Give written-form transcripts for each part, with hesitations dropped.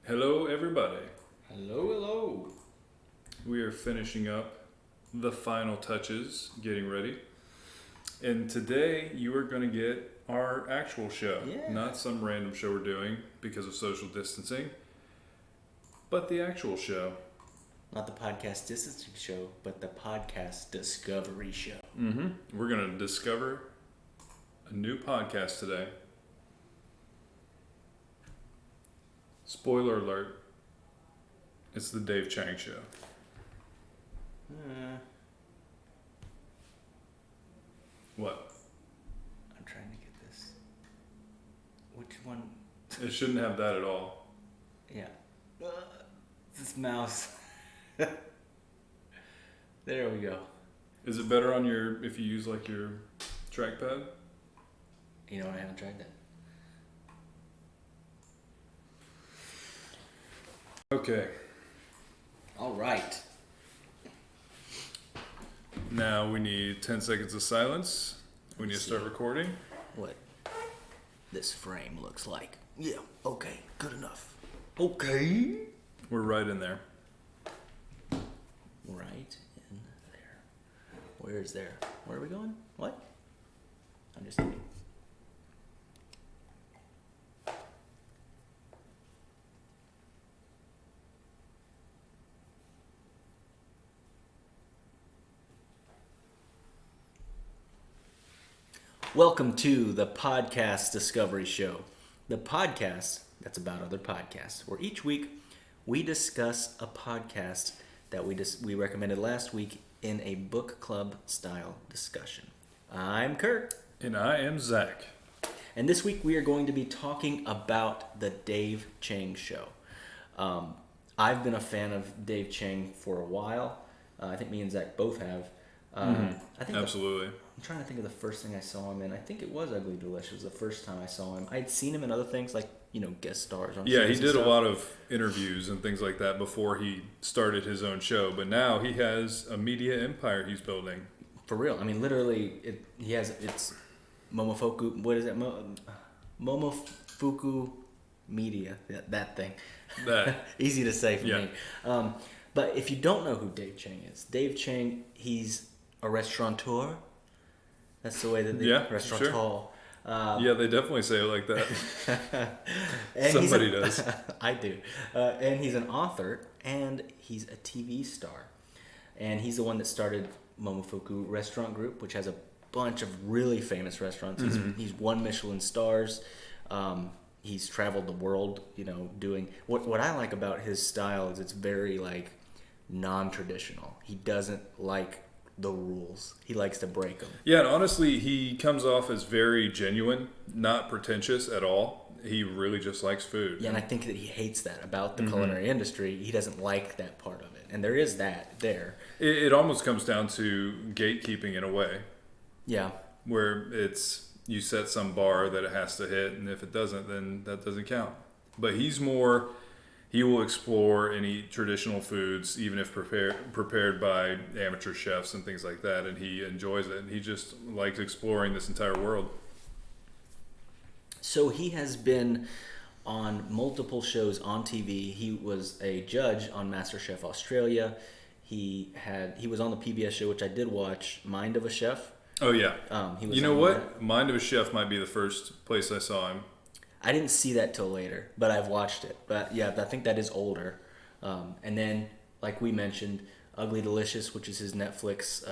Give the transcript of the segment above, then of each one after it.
Hello, everybody. Hello, hello. We are finishing up the final touches, getting ready. And today you are going to get our actual show, Yeah. not some random show we're doing because of social distancing, but the actual show. Not the podcast distancing show, but the podcast discovery show. We're going to discover a new podcast today. Spoiler alert, it's the Dave Chang Show. What? I'm trying to get this. Which one? It shouldn't have that at all. Yeah. This mouse. There we go. Is it better on if you use like your trackpad? You know what? I haven't tried that. Okay. All right. Now we need 10 seconds of silence. We need to start recording. What this frame looks like. Yeah. Okay. Good enough. Okay. We're right in there. Right in there. Where is there? Where are we going? What? I'm just kidding. Welcome to the Podcast Discovery Show, the podcast that's about other podcasts, where each week we discuss a podcast that we recommended last week in a book club style discussion. I'm Kurt, And I am Zach. and this week we are going to be talking about the Dave Chang Show. I've been a fan of Dave Chang for a while. I think me and Zach both have. I think Absolutely. I'm trying to think of the first thing I saw him in. I think it was Ugly Delicious the first time I saw him. I'd seen him in other things like, guest stars on Yeah, he shows and did a stuff. lot of interviews and things like that before he started his own show. But now he has a media empire he's building. For real. I mean, literally, it's Momofuku. What is it? Momofuku Media. That thing. That. Easy to say for Yeah. me. But if you don't know who Dave Chang is, Dave Chang, he's a restaurateur. That's the way that they restaurateur. Sure. Yeah, they definitely say it like that. And Somebody does. I do. And he's an author, and he's a TV star. And he's the one that started Momofuku Restaurant Group, which has a bunch of really famous restaurants. He's won Michelin stars. He's traveled the world, doing... What I like about his style is it's very, non-traditional. He doesn't like the rules. He likes to break them. Yeah, and honestly, he comes off as very genuine, not pretentious at all. He really just likes food. Yeah, and I think that he hates that about the culinary industry. He doesn't like that part of it. And there is that there. It almost comes down to gatekeeping in a way, Yeah. where it's you set some bar that it has to hit, and if it doesn't, then that doesn't count. But he will explore and eat traditional foods, even if prepared by amateur chefs and things like that, and he enjoys it. And he just likes exploring this entire world. So he has been on multiple shows on TV. He was a judge on MasterChef Australia. He was on the PBS show, which I did watch, Mind of a Chef. Oh yeah. He was You know on what? that. Mind of a Chef might be the first place I saw him. I didn't see that till later, but I've watched it. But yeah, I think that is older. And then, like we mentioned, Ugly Delicious, which is his Netflix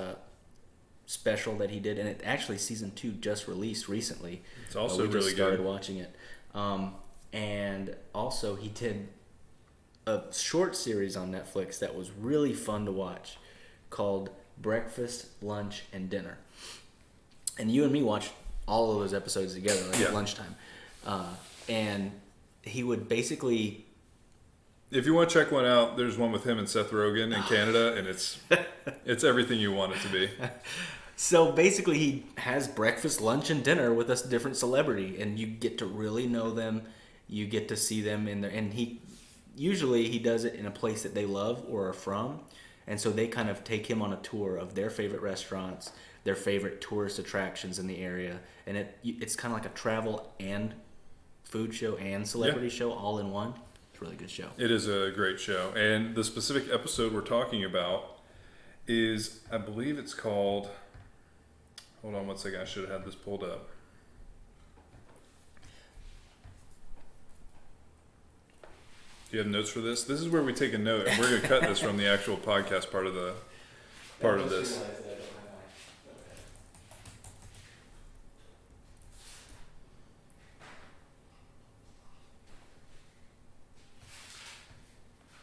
special that he did, and it actually season 2 just released recently. It's also we just really started good. watching it. And also he did a short series on Netflix that was really fun to watch called Breakfast, Lunch, and Dinner. And you and me watched all of those episodes together at lunchtime. And he would basically... If you want to check one out, there's one with him and Seth Rogen in Canada, and it's everything you want it to be. So basically he has breakfast, lunch, and dinner with a different celebrity, and you get to really know them. You get to see them in there, and he does it in a place that they love or are from, and so they kind of take him on a tour of their favorite restaurants, their favorite tourist attractions in the area, and it's kind of like a travel and food show and celebrity show all in one. a really good show. It is a great show. And the specific episode we're talking about is, I believe it's called, hold on one second, I should have had this pulled up. Do you have notes for this? This is where we take a note, and we're going to cut this from the actual podcast part of this.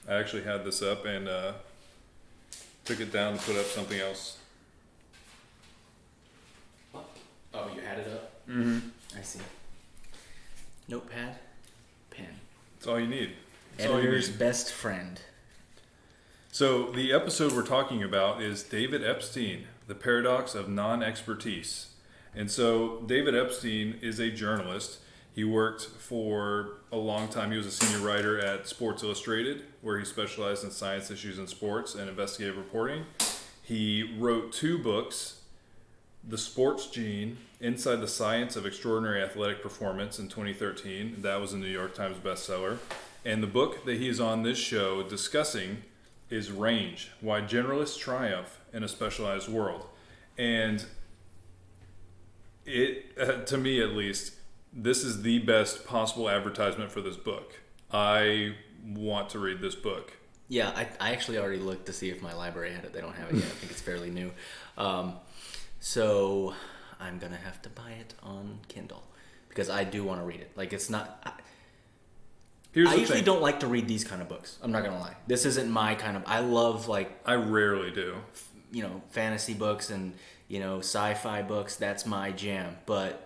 I actually had this up and took it down to put up something else. Oh, you had it up? Mm-hmm. I see. Notepad, pen. That's all you need. That's all you Editor's need. best friend. So the episode we're talking about is David Epstein, the paradox of non-expertise. And so David Epstein is a journalist. He worked for a long time. He was a senior writer at Sports Illustrated, where he specialized in science issues in sports and investigative reporting. He wrote 2 books, The Sports Gene, Inside the Science of Extraordinary Athletic Performance in 2013. That was a New York Times bestseller. And the book that he is on this show discussing is Range, Why Generalists Triumph in a Specialized World. And it, to me at least, this is the best possible advertisement for this book. I want to read this book. Yeah, I actually already looked to see if my library had it. They don't have it yet. I think it's fairly new. So I'm going to have to buy it on Kindle because I do want to read it. Like, it's not... I usually don't like to read these kind of books. I'm not going to lie. This isn't my kind of... I love, like... I rarely do. Fantasy books and, sci-fi books. That's my jam. But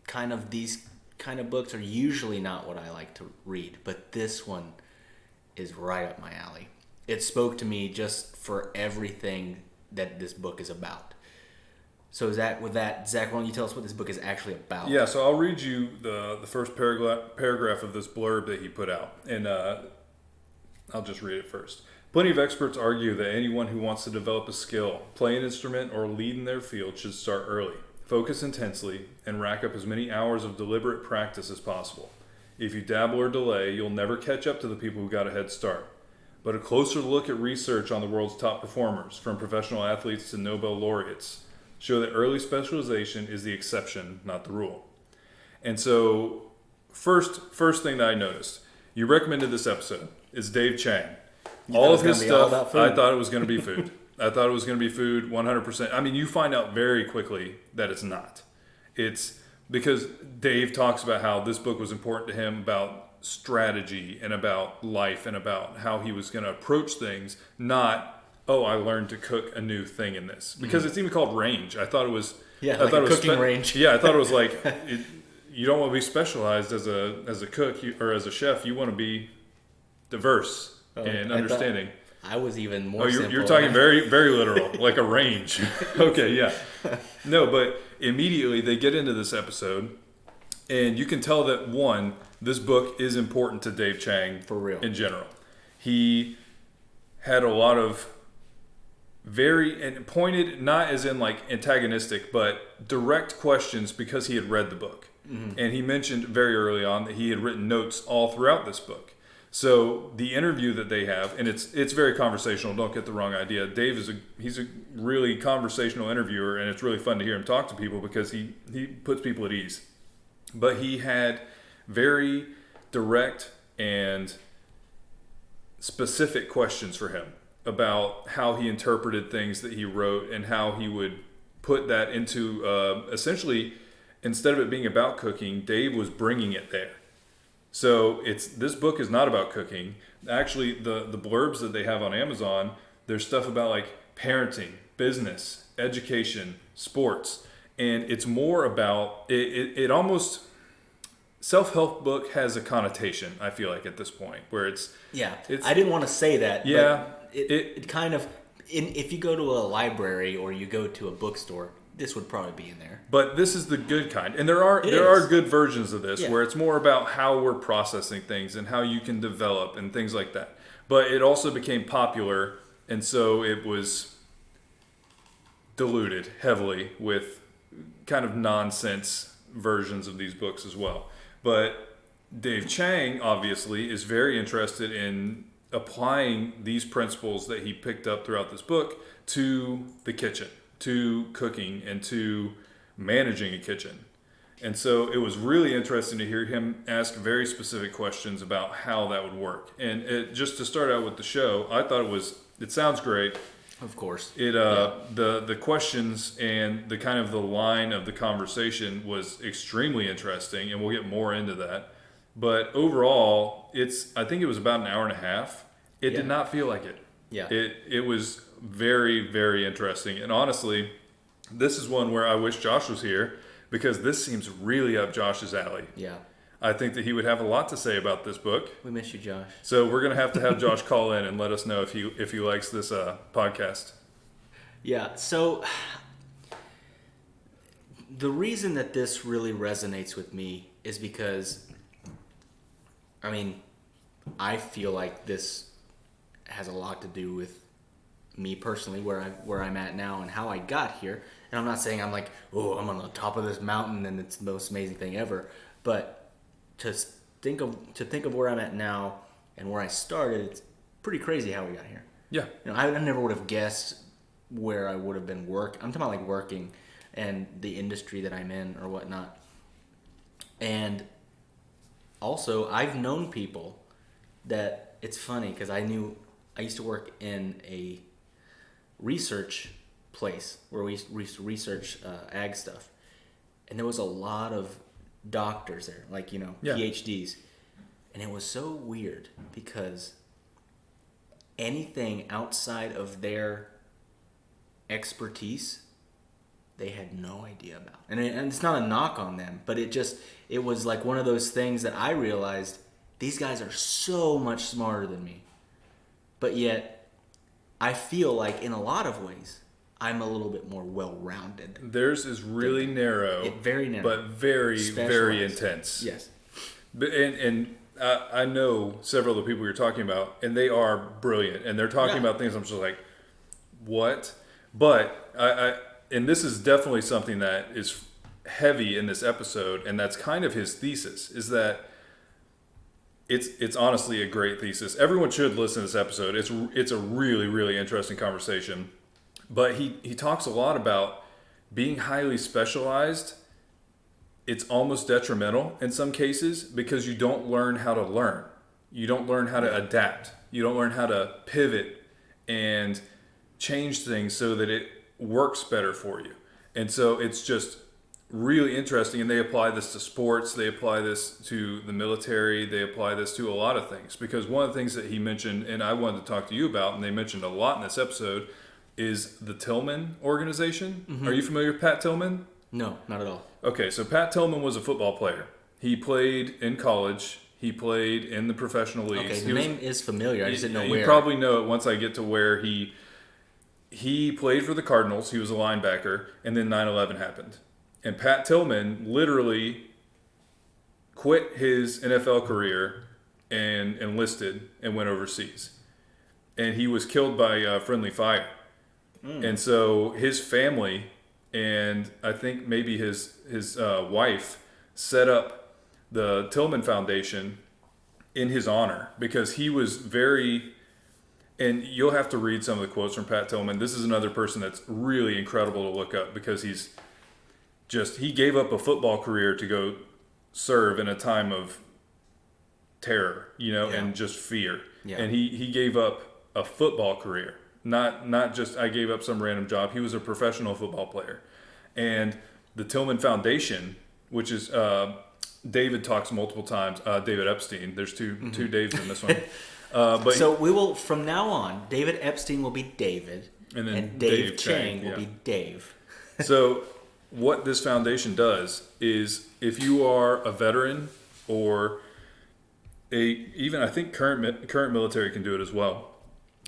kind of these kind of books are usually not what I like to read. But this one is right up my alley. It spoke to me just for everything that this book is about. So Zach, Zach, why don't you tell us what this book is actually about? Yeah, so I'll read you the first paragraph of this blurb that he put out, and I'll just read it first. Plenty of experts argue that anyone who wants to develop a skill, play an instrument, or lead in their field should start early, focus intensely, and rack up as many hours of deliberate practice as possible. If you dabble or delay, you'll never catch up to the people who got a head start. But a closer look at research on the world's top performers, from professional athletes to Nobel laureates, show that early specialization is the exception, not the rule. And so, first thing that I noticed, you recommended this episode. It's Dave Chang. All of his stuff, I thought it was going to be food. I thought it was going to be food 100%. I mean, you find out very quickly that it's not. It's because Dave talks about how this book was important to him about strategy and about life and about how he was going to approach things, not... I learned to cook a new thing in this. Because it's even called Range. I thought it was... Yeah, like a cooking range. Yeah, I thought it was like... you don't want to be specialized as a cook or as a chef. You want to be diverse and understanding. I was even more simple. You're talking very, very literal, like a range. Okay, yeah. No, but immediately they get into this episode, and you can tell that, one, this book is important to Dave Chang. For real. In general. He had a lot of... and pointed, not as in like antagonistic, but direct questions because he had read the book. Mm-hmm. And he mentioned very early on that he had written notes all throughout this book. So the interview that they have, and it's very conversational, don't get the wrong idea. Dave he's a really conversational interviewer, and it's really fun to hear him talk to people because he puts people at ease. But he had very direct and specific questions for him about how he interpreted things that he wrote and how he would put that into essentially, instead of it being about cooking, Dave was bringing it there. So this book is not about cooking. Actually, the blurbs that they have on Amazon, there's stuff about like parenting, business, education, sports, and it's more about it almost... Self-help book has a connotation, I feel like, at this point, where it's... Yeah, I didn't want to say that, yeah, but it kind of... if you go to a library or you go to a bookstore, this would probably be in there. But this is the good kind. And there are good versions of this where it's more about how we're processing things and how you can develop and things like that. But it also became popular, and so it was diluted heavily with kind of nonsense versions of these books as well. But Dave Chang, obviously, is very interested in applying these principles that he picked up throughout this book to the kitchen, to cooking, and to managing a kitchen. And so it was really interesting to hear him ask very specific questions about how that would work. And just to start out with the show, I thought it sounds great. Of course. The questions and the kind of the line of the conversation was extremely interesting, and we'll get more into that. But overall, I think it was about an hour and a half. It did not feel like it. Yeah. It was very, very interesting. And honestly, this is one where I wish Josh was here, because this seems really up Josh's alley. Yeah. I think that he would have a lot to say about this book. We miss you, Josh. So we're going to have Josh call in and let us know if he likes this podcast. Yeah. So the reason that this really resonates with me is because, I mean, I feel like this has a lot to do with me personally, where I'm at now and how I got here. And I'm not saying I'm like, oh, I'm on the top of this mountain and it's the most amazing thing ever. But to think of where I'm at now and where I started, it's pretty crazy how we got here. Yeah. I never would have guessed where I would have been I'm talking about like working and the industry that I'm in or whatnot. And also, I've known people that, it's funny because I used to work in a research place where we research ag stuff, and there was a lot of doctors there, like PhDs, and it was so weird because anything outside of their expertise they had no idea about, and it's not a knock on them, but it was like one of those things that I realized, these guys are so much smarter than me, but yet I feel like in a lot of ways I'm a little bit more well-rounded. Theirs is really narrow, very narrow, but very, very intense. Yes. And I know several of the people you're talking about, and they are brilliant, and they're talking about things I'm just like, what? But and this is definitely something that is heavy in this episode, and that's kind of his thesis, is that it's honestly a great thesis. Everyone should listen to this episode. It's a really, really interesting conversation. But he talks a lot about being highly specialized. It's almost detrimental in some cases because you don't learn how to learn. You don't learn how to adapt. You don't learn how to pivot and change things so that it works better for you. And so it's just really interesting. And they apply this to sports. They apply this to the military. They apply this to a lot of things. Because one of the things that he mentioned, and I wanted to talk to you about, and they mentioned a lot in this episode, is the Tillman organization. Mm-hmm. Are you familiar with Pat Tillman? No, not at all. Okay, so Pat Tillman was a football player. He played in college. He played in the professional leagues. Okay, the name is familiar. I just didn't know where. You probably know it once I get to where he played for the Cardinals. He was a linebacker, and then 9/11 happened. And Pat Tillman literally quit his NFL career and enlisted and went overseas. And he was killed by friendly fire. And so his family and I think maybe his wife set up the Tillman Foundation in his honor because he was very, and you'll have to read some of the quotes from Pat Tillman. This is another person that's really incredible to look up because he gave up a football career to go serve in a time of terror, and just fear. Yeah. And he gave up a football career. Not just I gave up some random job. He was a professional football player. And the Tillman Foundation, which is David talks multiple times. David Epstein. There's two Daves in this one. So we will, from now on, David Epstein will be David, and Dave Chang will be Dave. So what this foundation does is if you are a veteran or even I think current military can do it as well,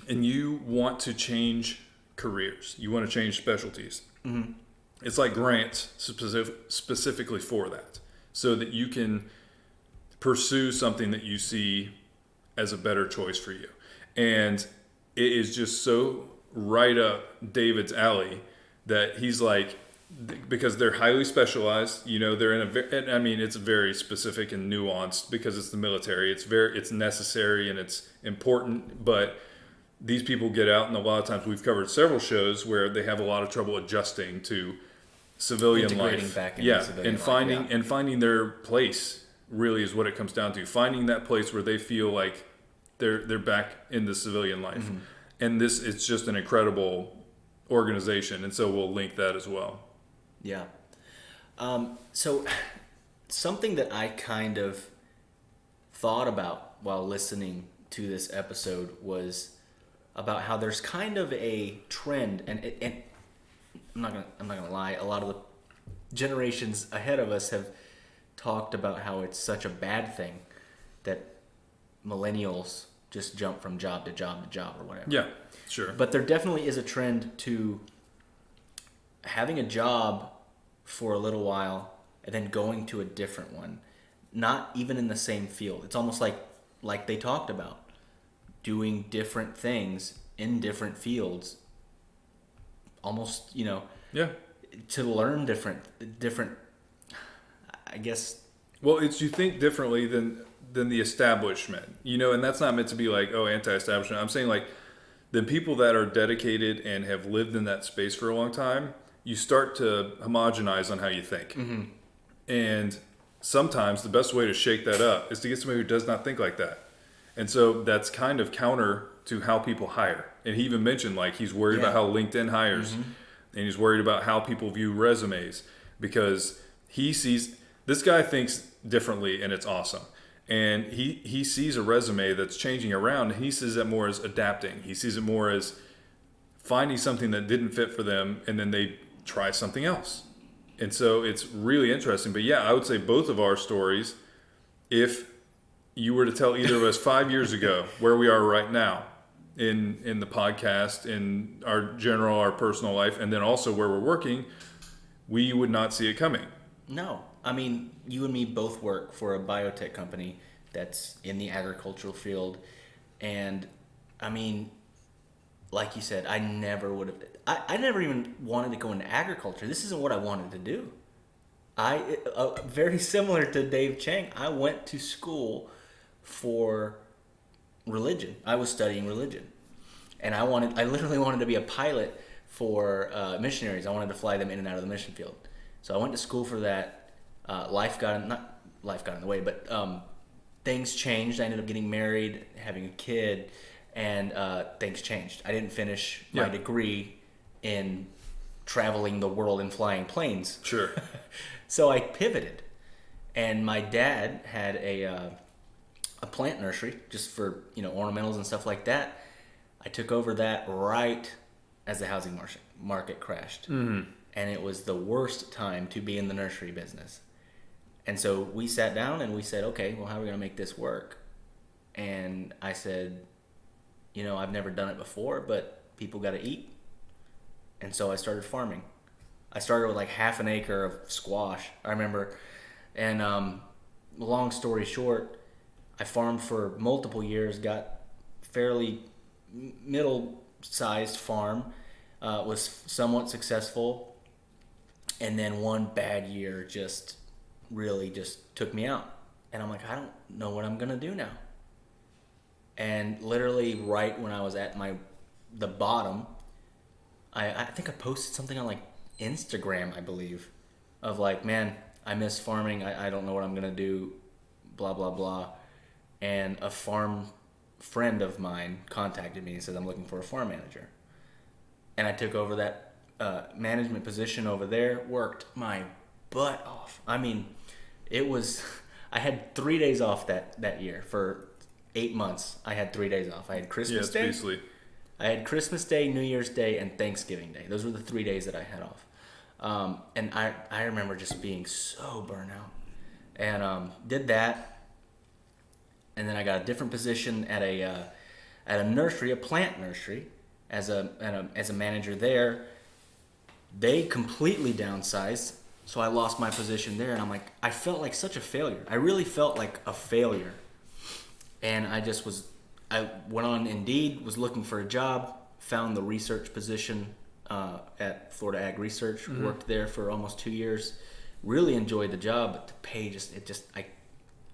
and you want to change careers, you want to change specialties. Mm-hmm. It's like grants specifically for that, so that you can pursue something that you see as a better choice for you. And it is just so right up David's alley that he's like, because they're highly specialized. You know, they're in and I mean, it's very specific and nuanced because it's the military. It's necessary and it's important, but these people get out, and a lot of times we've covered several shows where they have a lot of trouble adjusting to civilian Integrating life. back into civilian life, and finding their place really is what it comes down to. Finding that place where they feel like they're back in the civilian life. Mm-hmm. And it's just an incredible organization, and so we'll link that as well. Yeah. So something that I kind of thought about while listening to this episode was about how there's kind of a trend, and I'm not gonna lie, a lot of the generations ahead of us have talked about how it's such a bad thing that millennials just jump from job to job to job or whatever. Yeah, sure. But there definitely is a trend to having a job for a little while and then going to a different one, not even in the same field. It's almost like they talked about, doing different things in different fields, almost, Yeah. to learn different, I guess. Well, it's you think differently than the establishment, and that's not meant to be like, oh, anti-establishment. I'm saying like the people that are dedicated and have lived in that space for a long time, you start to homogenize on how you think. Mm-hmm. And sometimes the best way to shake that up is to get somebody who does not think like that. And so that's kind of counter to how people hire. And he even mentioned like he's worried about how LinkedIn hires, and he's worried about how people view resumes, because he sees this guy thinks differently, and it's awesome. And he sees a resume that's changing around, and he sees it more as adapting. He sees it more as finding something that didn't fit for them, and then they try something else. And so it's really interesting. But yeah, I would say both of our stories, if you were to tell either of us 5 years ago where we are right now in the podcast, in our personal life, and then also where we're working, we would not see it coming. No. I mean, you and me both work for a biotech company that's in the agricultural field. And I mean, like you said, I never would have. I never even wanted to go into agriculture. This isn't what I wanted to do. Very similar to Dave Chang, I went to school for religion. I was studying religion, and I literally wanted to be a pilot for missionaries. I wanted to fly them in and out of the mission field. So I went to school for that. Life got in the way, but things changed. I ended up getting married, having a kid, and things changed. I didn't finish my degree in traveling the world and flying planes. Sure. So I pivoted, and my dad had a plant nursery just for ornamentals and stuff like that. I took over that right as the housing market crashed, and it was the worst time to be in the nursery business. And so we sat down and we said, okay, well, how are we going to make this work? And I said, I've never done it before, but people got to eat. And so I started farming. I started with like half an acre of squash, I remember. And long story short, I farmed for multiple years, got fairly middle-sized farm, was somewhat successful. And then one bad year just really just took me out. And I'm like, I don't know what I'm going to do now. And literally right when I was at the bottom, I think I posted something on like Instagram, I believe, of like, man, I miss farming. I don't know what I'm going to do, blah, blah, blah. And a farm friend of mine contacted me and said, I'm looking for a farm manager. And I took over that management position over there, worked my butt off. I mean, I had 3 days off that year. For 8 months, I had 3 days off. I had Christmas Day. Basically. I had Christmas Day, New Year's Day, and Thanksgiving Day. Those were the 3 days that I had off. And I remember just being so burnt out. And did that. And then I got a different position at a nursery, a plant nursery, as a manager there. They completely downsized, so I lost my position there. And I'm like, I felt like such a failure. I really felt like a failure. And I went on Indeed, was looking for a job, found the research position at Florida Ag Research. Worked there for almost 2 years. Really enjoyed the job, but the pay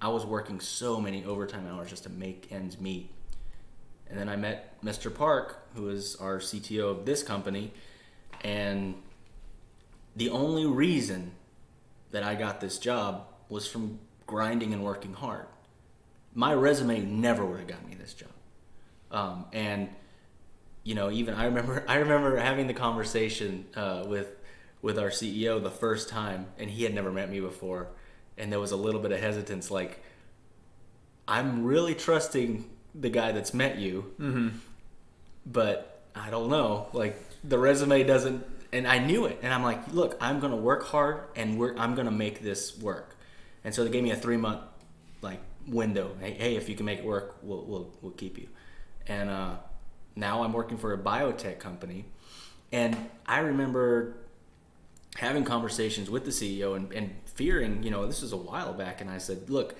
I was working so many overtime hours just to make ends meet. And then I met Mr. Park, who is our CTO of this company, and the only reason that I got this job was from grinding and working hard. My resume never would have got me this job. And even I remember having the conversation with our CEO the first time, and he had never met me before, and there was a little bit of hesitance, like, I'm really trusting the guy that's met you, but I don't know, like, the resume doesn't. And I knew it, and I'm like, look, I'm gonna work hard, and I'm gonna make this work. And so they gave me a 3-month window. Hey, if you can make it work, we'll keep you. And now I'm working for a biotech company, and I remember having conversations with the CEO and fearing, this was a while back, and I said, look,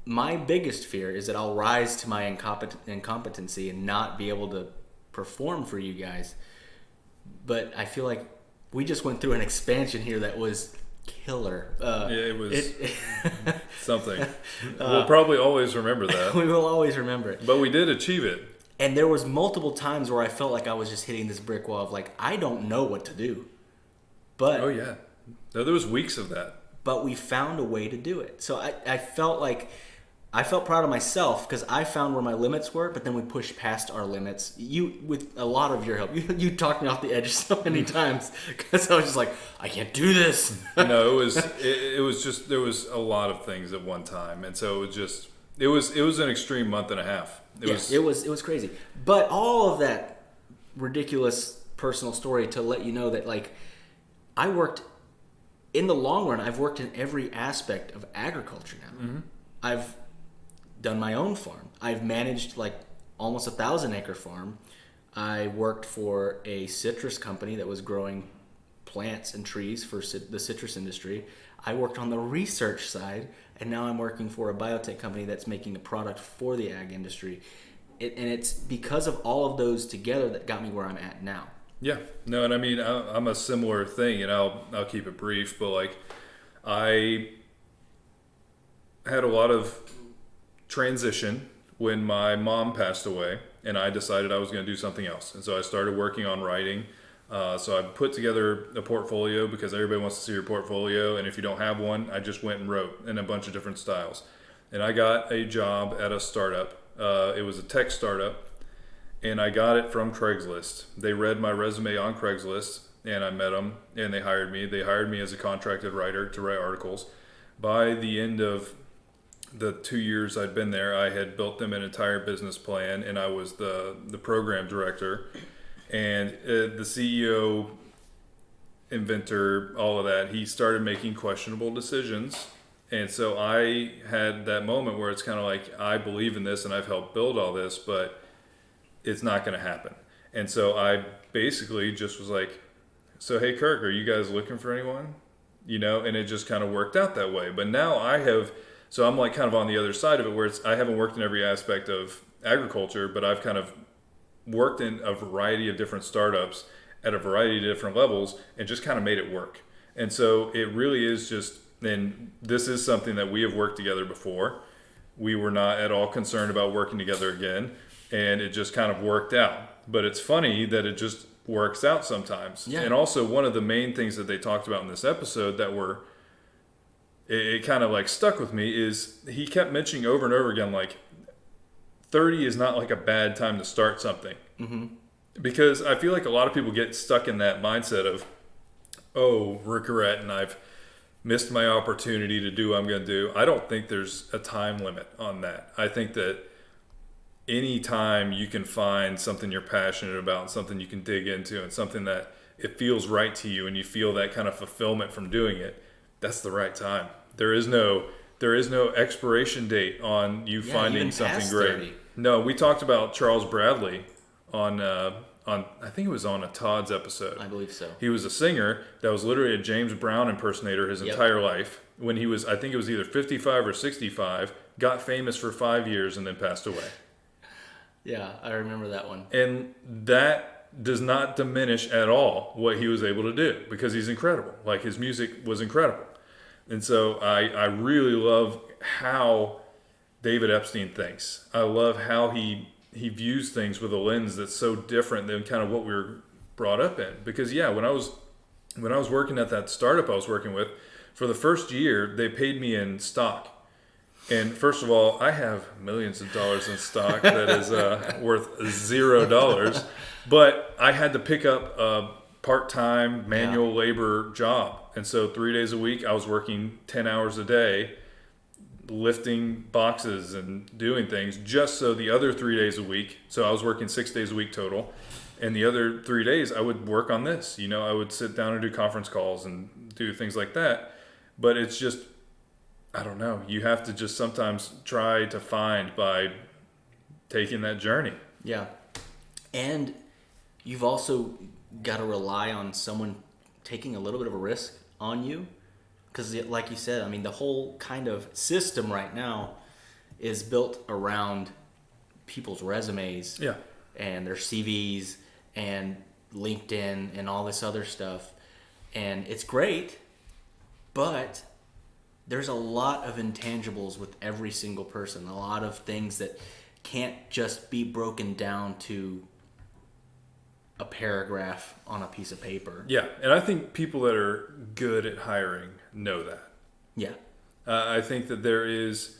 my biggest fear is that I'll rise to my incompetency and not be able to perform for you guys. But I feel like we just went through an expansion here that was killer. It was something. We'll probably always remember that. We will always remember it. But we did achieve it. And there was multiple times where I felt like I was just hitting this brick wall of like, I don't know what to do. But oh yeah, there was weeks of that. But we found a way to do it. So I felt proud of myself because I found where my limits were, but then we pushed past our limits. With a lot of your help, you talked me off the edge so many times because I was just like, I can't do this. No, it was just there was a lot of things at one time, and so it was an extreme month and a half. It was crazy. But all of that ridiculous personal story to let you know that I worked in the long run. I've worked in every aspect of agriculture now. I've done my own farm. I've managed almost 1,000-acre farm. I worked for a citrus company that was growing plants and trees for the citrus industry. I worked on the research side, and now I'm working for a biotech company that's making a product for the ag industry. And it's because of all of those together that got me where I'm at now. Yeah, no, and I mean, I'm a similar thing, and I'll keep it brief, but I had a lot of transition when my mom passed away, and I decided I was going to do something else. And so I started working on writing. So I put together a portfolio because everybody wants to see your portfolio, and if you don't have one, I just went and wrote in a bunch of different styles. And I got a job at a startup. It was a tech startup, and I got it from Craigslist. They read my resume on Craigslist, and I met them, and they hired me. They hired me as a contracted writer to write articles. By the end of the 2 years I'd been there, I had built them an entire business plan, and I was the program director. And the CEO, inventor, all of that, he started making questionable decisions. And so I had that moment where it's kind of like, I believe in this and I've helped build all this, but it's not going to happen. And so I basically just was like, so hey, Kirk, are you guys looking for anyone? And it just kind of worked out that way. But now so I'm kind of on the other side of it where I haven't worked in every aspect of agriculture, but I've kind of worked in a variety of different startups at a variety of different levels and just kind of made it work. And so it really is just, and this is something that we have worked together before. We were not at all concerned about working together again, and it just kind of worked out. But it's funny that it just works out sometimes. Yeah. And also one of the main things that they talked about in this episode that it kind of stuck with me is he kept mentioning over and over again, 30 is not a bad time to start something. Mm-hmm. Because I feel like a lot of people get stuck in that mindset of, oh, regret, and I've missed my opportunity to do what I'm going to do. I don't think there's a time limit on that. I think that any time you can find something you're passionate about and something you can dig into and something that it feels right to you and you feel that kind of fulfillment from doing it, that's the right time. There is no expiration date on you finding something great. 30. No, we talked about Charles Bradley on I think it was on a TODS episode. I believe so. He was a singer that was literally a James Brown impersonator his entire life. When he was, I think it was either 55 or 65, got famous for 5 years and then passed away. Yeah, I remember that one. And that does not diminish at all what he was able to do, because he's incredible. Like, his music was incredible. And so I really love how David Epstein thinks. I love how he views things with a lens that's so different than kind of what we were brought up in. Because when I was working at that startup I was working with, for the first year, they paid me in stock. And first of all, I have millions of dollars in stock that is worth $0. But I had to pick up a part-time manual labor job. And so 3 days a week, I was working 10 hours a day, lifting boxes and doing things, just so the other 3 days a week, so I was working 6 days a week total. And the other 3 days, I would work on this. I would sit down and do conference calls and do things like that. But it's just, I don't know. You have to just sometimes try to find by taking that journey. Yeah. And you've also got to rely on someone taking a little bit of a risk on you. Because like you said, I mean, the whole kind of system right now is built around people's resumes and their CVs and LinkedIn and all this other stuff. And it's great, but there's a lot of intangibles with every single person. A lot of things that can't just be broken down to a paragraph on a piece of paper. Yeah, and I think people that are good at hiring know that. Yeah. I think that there is,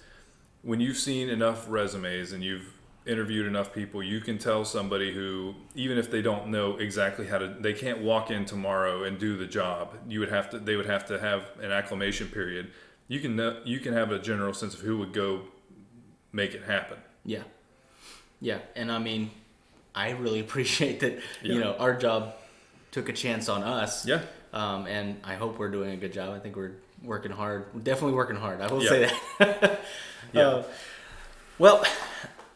when you've seen enough resumes and you've interviewed enough people, you can tell somebody who, even if they don't know exactly they can't walk in tomorrow and do the job. They would have to have an acclimation period. You can have a general sense of who would go make it happen. Yeah. Yeah. And I mean, I really appreciate that, our job took a chance on us. Yeah. And I hope we're doing a good job. I think we're working hard. We're definitely working hard. I will say that. Well,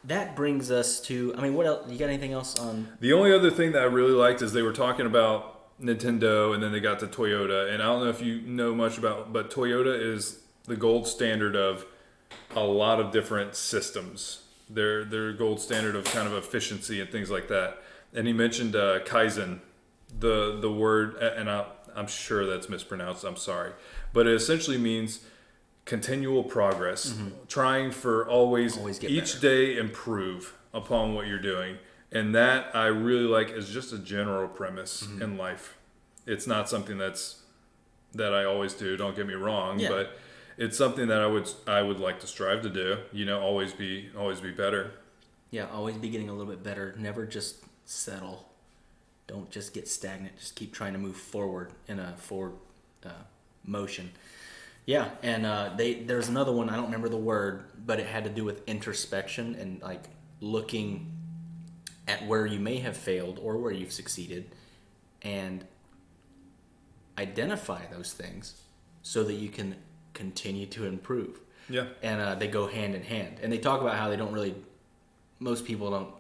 that brings us to, I mean, what else? You got anything else on? The only other thing that I really liked is they were talking about Nintendo, and then they got to Toyota. And I don't know if you know much about, but Toyota is the gold standard of a lot of different systems. They're gold standard of kind of efficiency and things like that. And he mentioned Kaizen, the word, and I'm sure that's mispronounced. I'm sorry, but it essentially means continual progress, trying for always get each better. Day improve upon what you're doing. And that I really like as just a general premise in life. It's not something that I always do. Don't get me wrong, but it's something that I would like to strive to do. Always be better. Yeah, always be getting a little bit better. Never just settle. Don't just get stagnant. Just keep trying to move forward in a forward motion. Yeah, and there's another one. I don't remember the word, but it had to do with introspection and like looking at where you may have failed or where you've succeeded, and identify those things so that you can continue to improve. Yeah. And they go hand in hand. And they talk about how most people don't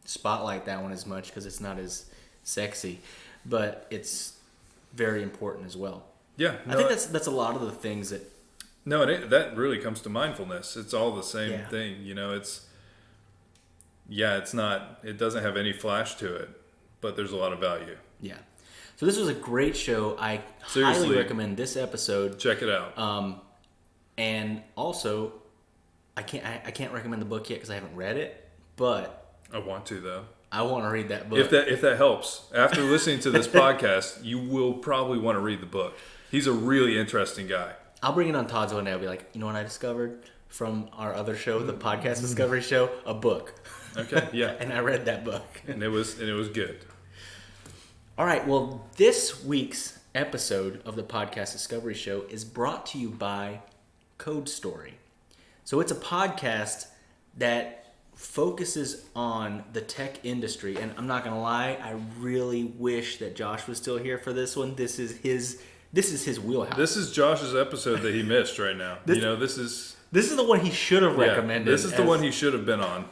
spotlight that one as much because it's not as sexy, but it's very important as well. Yeah. I think that's a lot of the things that... No, that really comes to mindfulness. It's all the same thing. It doesn't have any flash to it, but there's a lot of value. Yeah. So this was a great show. I highly recommend this episode. Check it out. And also, I can't recommend the book yet because I haven't read it, but I want to though. I want to read that book. If that helps, after listening to this podcast, you will probably want to read the book. He's a really interesting guy. I'll bring it on TODS one day. I'll be like, you know what I discovered from our other show, the Podcast Discovery Show? A book. Okay, yeah. And I read that book. And it was good. All right, well, this week's episode of the Podcast Discovery Show is brought to you by Code Story. So it's a podcast that focuses on the tech industry. And I'm not going to lie, I really wish that Josh was still here for this one. This is his wheelhouse. This is Josh's episode that he missed right now. This is the one he should have recommended. This is the one he should have been on.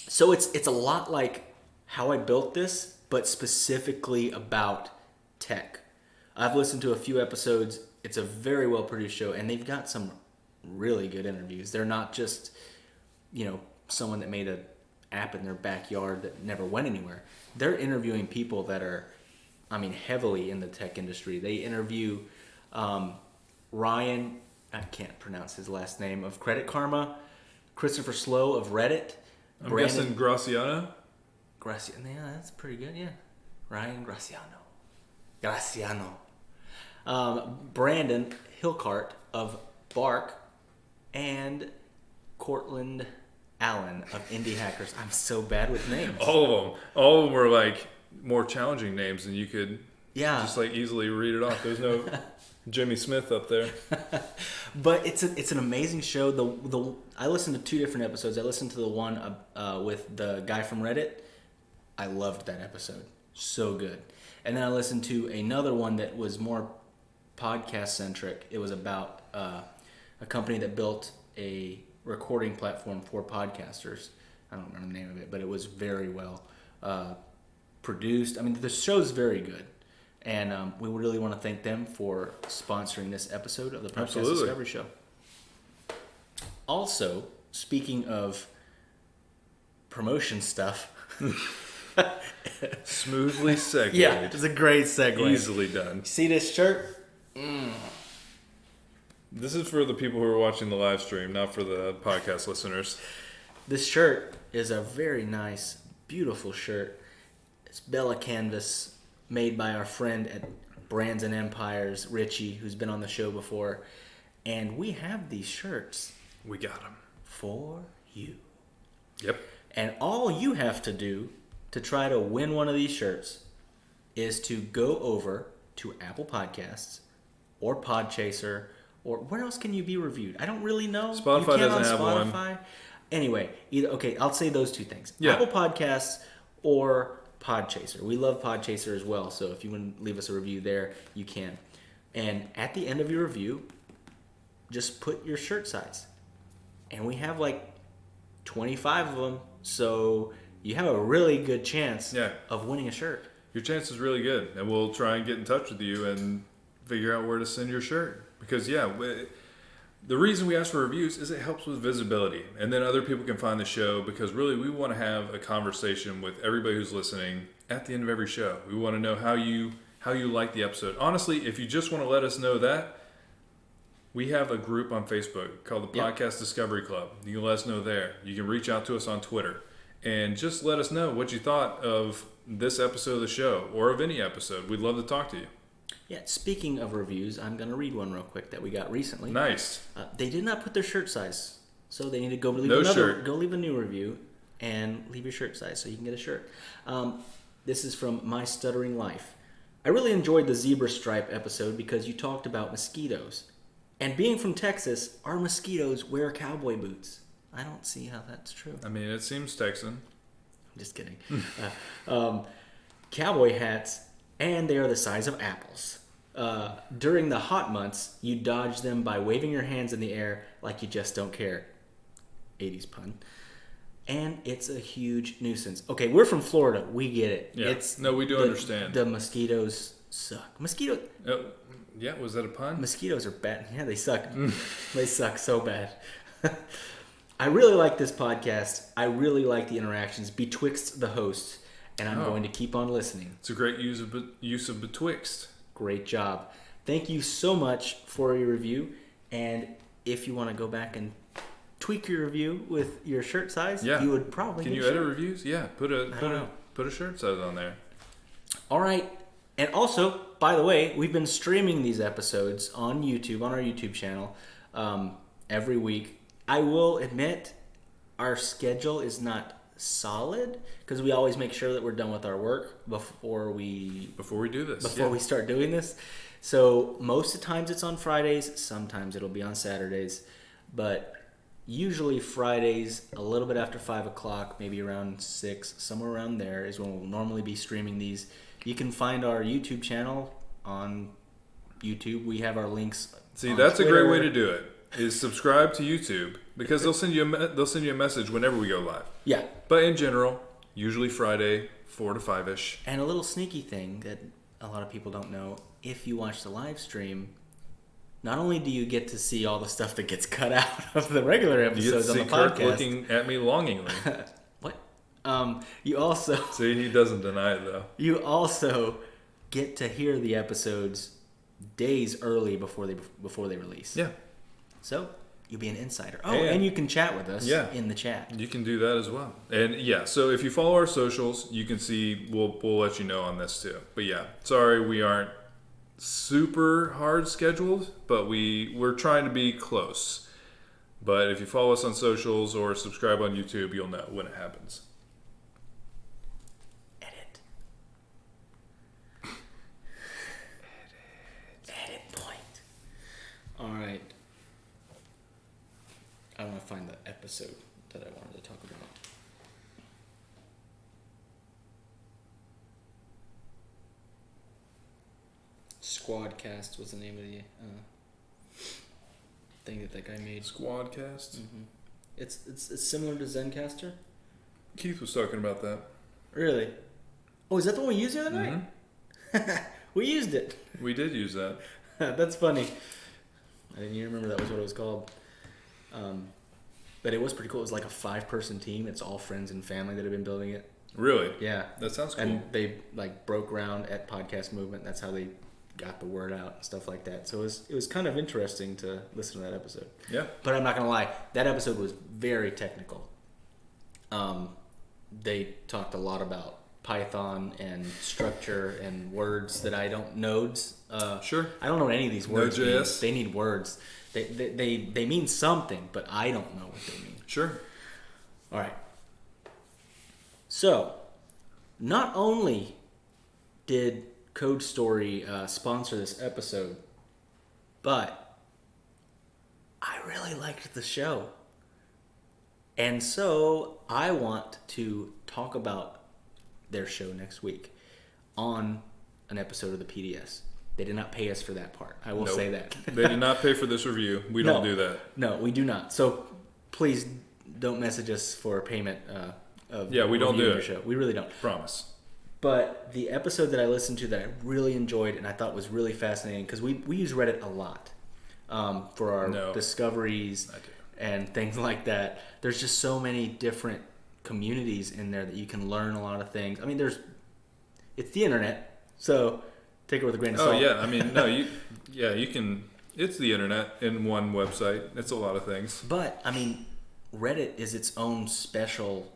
So it's a lot like how I built this, but specifically about tech. I've listened to a few episodes. It's a very well produced show, and they've got some really good interviews. They're not just, someone that made an app in their backyard that never went anywhere. They're interviewing people that are, heavily in the tech industry. They interview Ryan, I can't pronounce his last name, of Credit Karma, Christopher Slow of Reddit. I'm guessing Graciano? Yeah, that's pretty good, yeah. Ryan Graciano. Brandon Hillcart of Bark, and Cortland Allen of Indie Hackers. I'm so bad with names. All of them were like more challenging names, and you could just like easily read it off. There's no Jimmy Smith up there. But it's an amazing show. I listened to 2 different episodes. I listened to the one with the guy from Reddit. I loved that episode. So good. And then I listened to another one that was more podcast centric. It was about a company that built a recording platform for podcasters. I don't remember the name of it, but it was very well produced. The show's very good. And we really want to thank them for sponsoring this episode of the Podcast Discovery Show. Also, speaking of promotion stuff. Smoothly segued. Yeah, it's a great segue. Easily done. See this shirt? This is for the people who are watching the live stream, not for the podcast listeners. This shirt is a very nice, beautiful shirt. It's Bella Canvas, made by our friend at Brands and Empires, Richie, who's been on the show before. And we have these shirts. We got them. For you. Yep. And all you have to do to try to win one of these shirts is to go over to Apple Podcasts or Podchaser, or where else can you be reviewed? I don't really know. Spotify doesn't have one. Anyway, I'll say those 2 things. Yeah. Apple Podcasts or Podchaser. We love Podchaser as well, so if you want to leave us a review there, you can. And at the end of your review, just put your shirt size. And we have like 25 of them, so you have a really good chance of winning a shirt. Your chance is really good, and we'll try and get in touch with you and figure out where to send your shirt. Because, the reason we ask for reviews is it helps with visibility, and then other people can find the show, because really we want to have a conversation with everybody who's listening at the end of every show. We want to know how you like the episode. Honestly, if you just want to let us know that, we have a group on Facebook called the Podcast Discovery Club. You can let us know there. You can reach out to us on Twitter and just let us know what you thought of this episode of the show or of any episode. We'd love to talk to you. Yeah, speaking of reviews, I'm going to read one real quick that we got recently. Nice. They did not put their shirt size, so they need to go leave a new review and leave your shirt size so you can get a shirt. This is from My Stuttering Life. I really enjoyed the zebra stripe episode because you talked about mosquitoes. And being from Texas, our mosquitoes wear cowboy boots. I don't see how that's true. It seems Texan. I'm just kidding. Cowboy hats, and they are the size of apples. During the hot months, you dodge them by waving your hands in the air like you just don't care. 80s pun. And it's a huge nuisance. Okay, we're from Florida. We get it. Yeah. We do understand. The mosquitoes suck. Mosquitoes... Yeah, was that a pun? Mosquitoes are bad. Yeah, they suck. They suck so bad. I really like this podcast. I really like the interactions betwixt the hosts, and I'm going to keep on listening. It's a great use of betwixt. Great job. Thank you so much for your review, and if you want to go back and tweak your review with your shirt size, you would probably Can you edit reviews? Yeah, put a shirt size on there. All right. And also, by the way, we've been streaming these episodes on YouTube, on our YouTube channel, every week. I will admit, our schedule is not solid because we always make sure that we're done with our work before we do this. Before we start doing this. So most of the times it's on Fridays. Sometimes it'll be on Saturdays. But usually Fridays, a little bit after 5 o'clock, maybe around 6, somewhere around there is when we'll normally be streaming these. You can find our YouTube channel on YouTube. We have our links. See, that's Twitter. A great way to do it. Is subscribe to YouTube because they'll send you a message whenever we go live. Yeah. But in general, usually Friday, 4 to 5ish. And a little sneaky thing that a lot of people don't know: if you watch the live stream, not only do you get to see all the stuff that gets cut out of the regular episodes on the podcast, Kirk looking at me longingly. What? You also See, he doesn't deny it though. you also get to hear the episodes days early before they release. Yeah. So you'll be an insider. Oh, And- and you can chat with us Yeah. in the chat. You can do that as well. And yeah, so if you follow our socials, you can see we'll let you know on this too. But yeah, sorry we aren't super hard scheduled, but we're trying to be close. But if you follow us on socials or subscribe on YouTube, you'll know when it happens. Edit. Edit point. All right. I want to find the episode that I wanted to talk about. Squadcast was the name of the thing that guy made. Squadcast. Mm-hmm. It's similar to Zencaster. Keith was talking about that. Really? Oh, is that the one we used the other night? We used it. We did use that. That's funny. I didn't even remember that was what it was called. But it was pretty cool. It was like a 5-person team. It's all friends and family that have been building it. Really? Yeah. That sounds cool. And they like broke ground at Podcast Movement. That's how they got the word out and stuff like that. So it was kind of interesting to listen to that episode. Yeah. But I'm not gonna lie, that episode was very technical. They talked a lot about Python and structure and words that I don't nodes. Sure. I don't know what any of these words mean. Node.js. They need words. They mean something, but I don't know what they mean. Sure. All right. So, not only did Code Story sponsor this episode, but I really liked the show. And so I want to talk about their show next week on an episode of the PDS. They did not pay us for that part. I will Nope. say that. They did not pay for this review. We don't do that. No, we do not. So please don't message us for payment of Yeah, we don't do reviewing it. your show. We really don't. Promise. But the episode that I listened to that I really enjoyed and I thought was really fascinating, because we use Reddit a lot for our discoveries and things like that. There's just so many different communities in there that you can learn a lot of things. I mean, it's the internet, so take it with a grain of salt. Oh yeah, I mean, no, you can. It's the internet in one website. It's a lot of things. But I mean, Reddit is its own special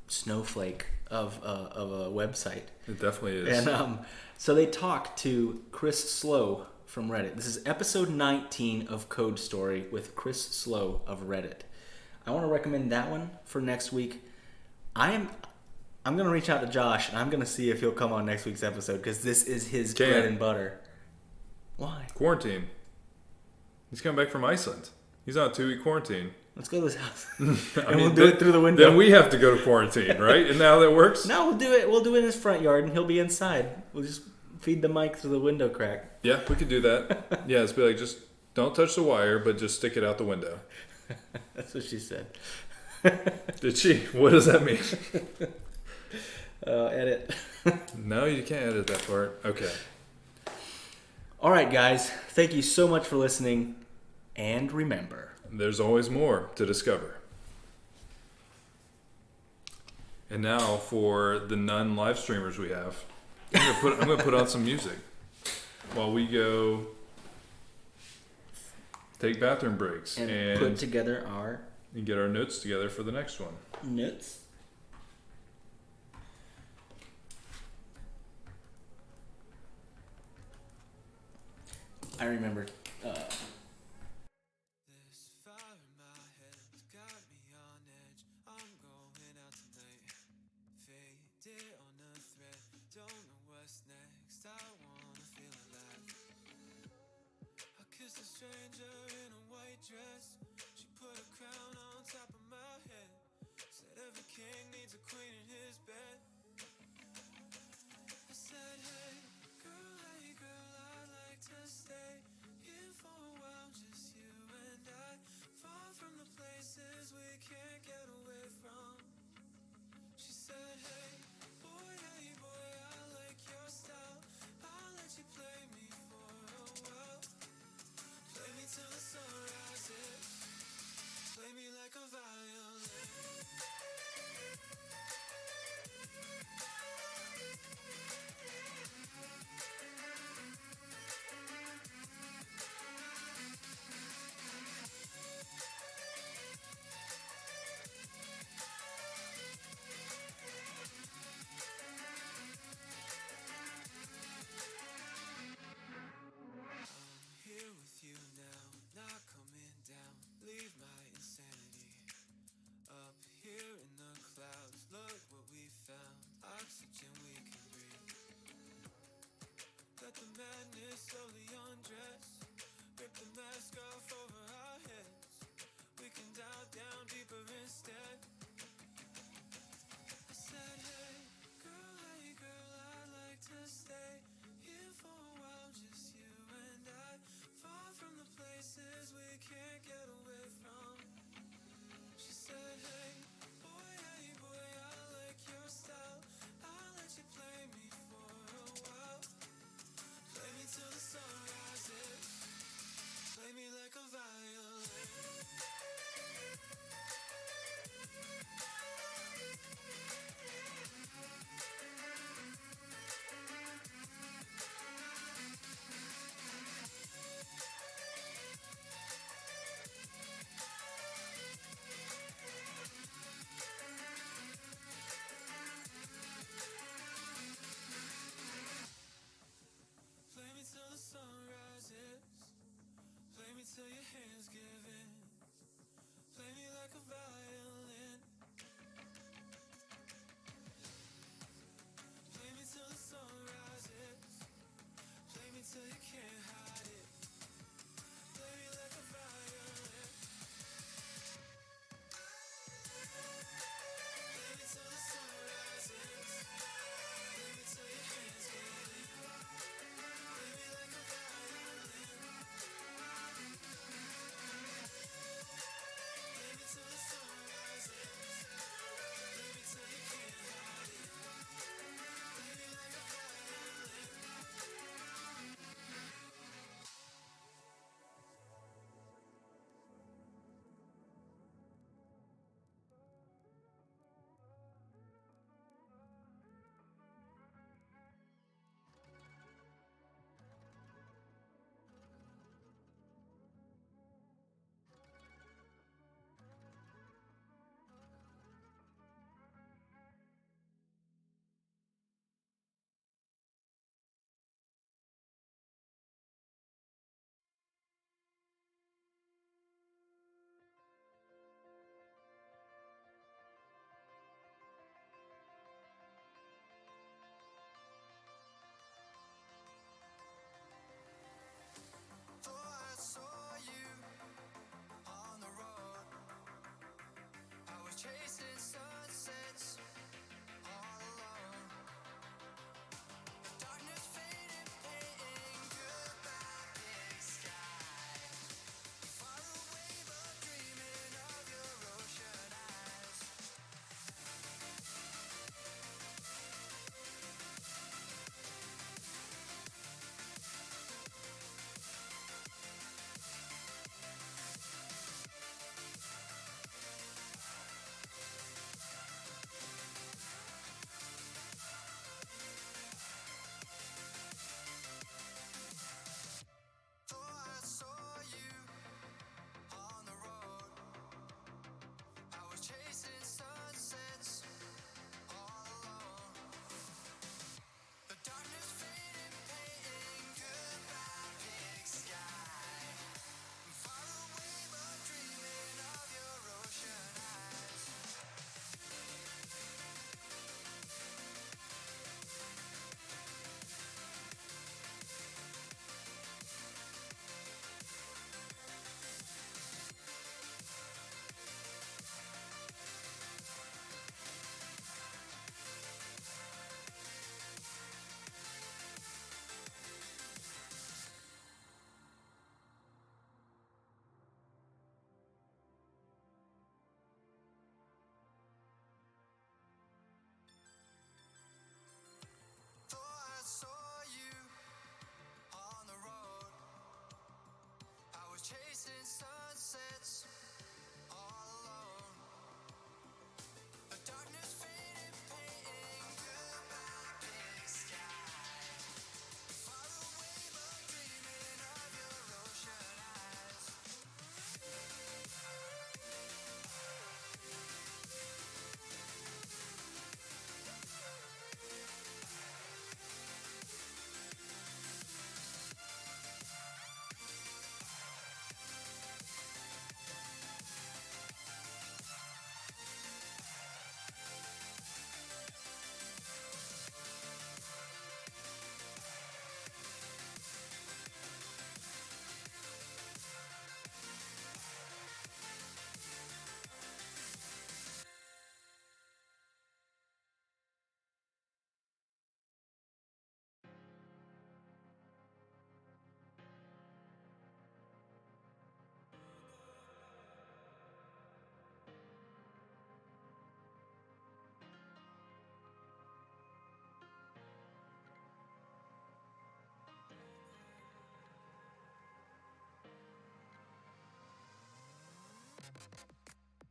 snowflake of a website. It definitely is. And so they talked to Chris Slow from Reddit. This is episode 19 of Code Story with Chris Slow of Reddit. I want to recommend that one for next week. I'm going to reach out to Josh and I'm going to see if he'll come on next week's episode, because this is his bread and butter. Why? Quarantine. He's coming back from Iceland. He's on a 2-week quarantine. Let's go to his house. And we'll do it through the window. Then we have to go to quarantine, right? Isn't that how that works? No, we'll do it. We'll do it in his front yard and he'll be inside. We'll just feed the mic through the window crack. Yeah, we could do that. Yeah, it's be like, just don't touch the wire, but just stick it out the window. That's what she said. Did she? What does that mean? Edit. No, you can't edit that part. Okay. All right, guys. Thank you so much for listening. And remember, There's always more to discover. And now for the non-live streamers we have, I'm gonna put on some music while we go take bathroom breaks and put together our and get our notes together for the next one. notes. I remember. This fire in my head's got me on edge. I'm going out tonight. Faded on a thread. Don't know what's next. I wanna feel alive. I kissed a stranger in a white dress. She put a crown on top of my head. Said every king needs a queen in his bed. I said, hey girl, I'd like to stay here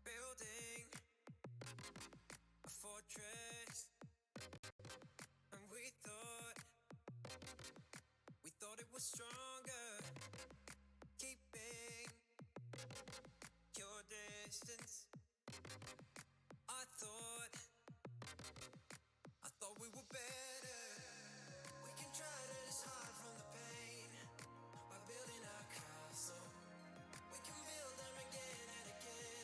building a fortress, and we thought it was stronger, keeping your distance. I thought we were better. We can try to just hide from the pain by building our castle. We can build them again and again.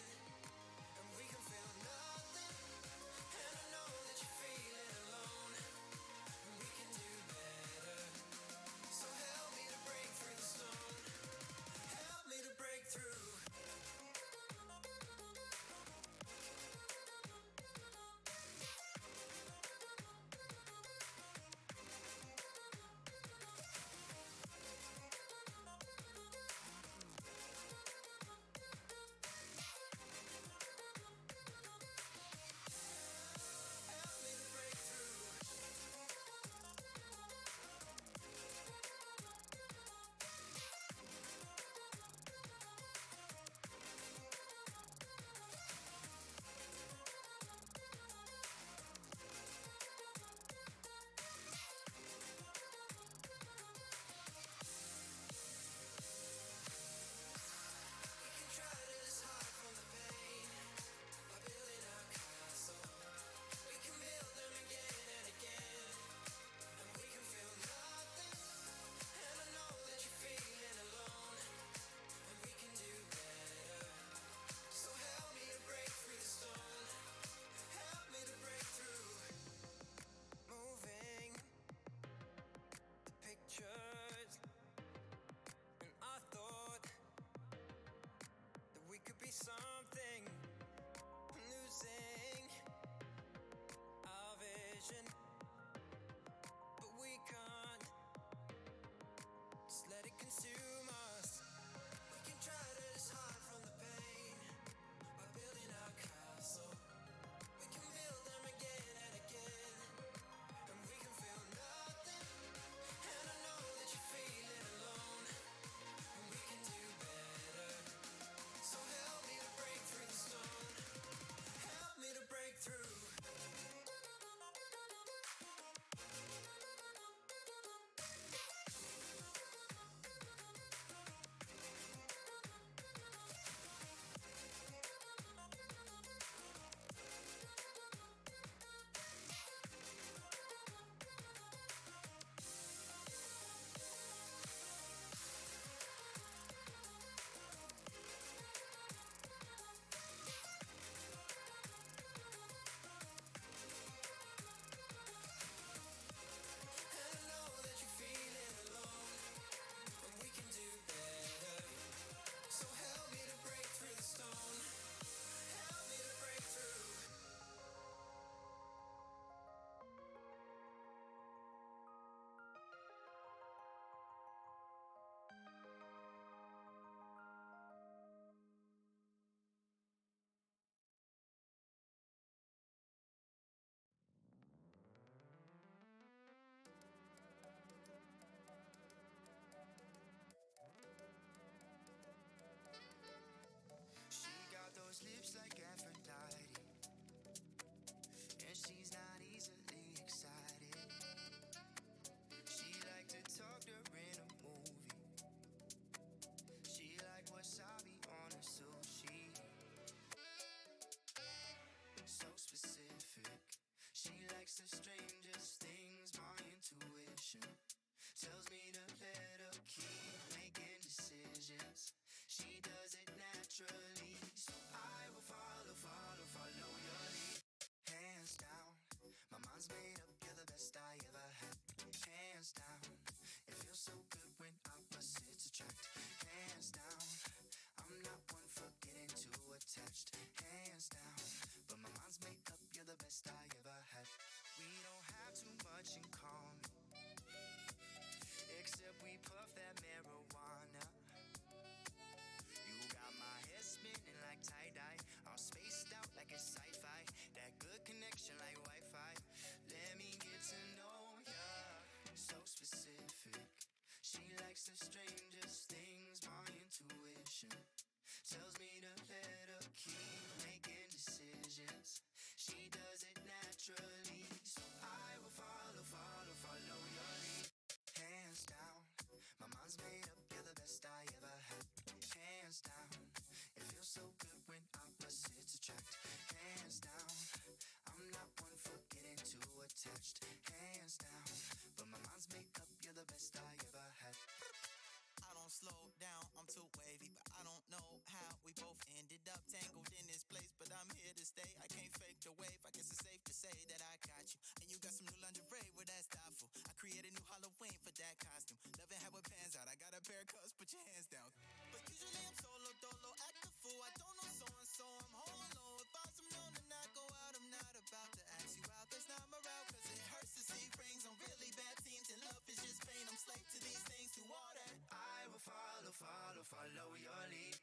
your hands down. But usually I'm solo, dolo, act a fool. I don't know so-and-so, I'm home alone. If I was known to not go out, I'm not about to ask you out. That's not my route, cause it hurts to see rings on really bad teams. And love is just pain, I'm slave to these things, to all that. I will follow your lead.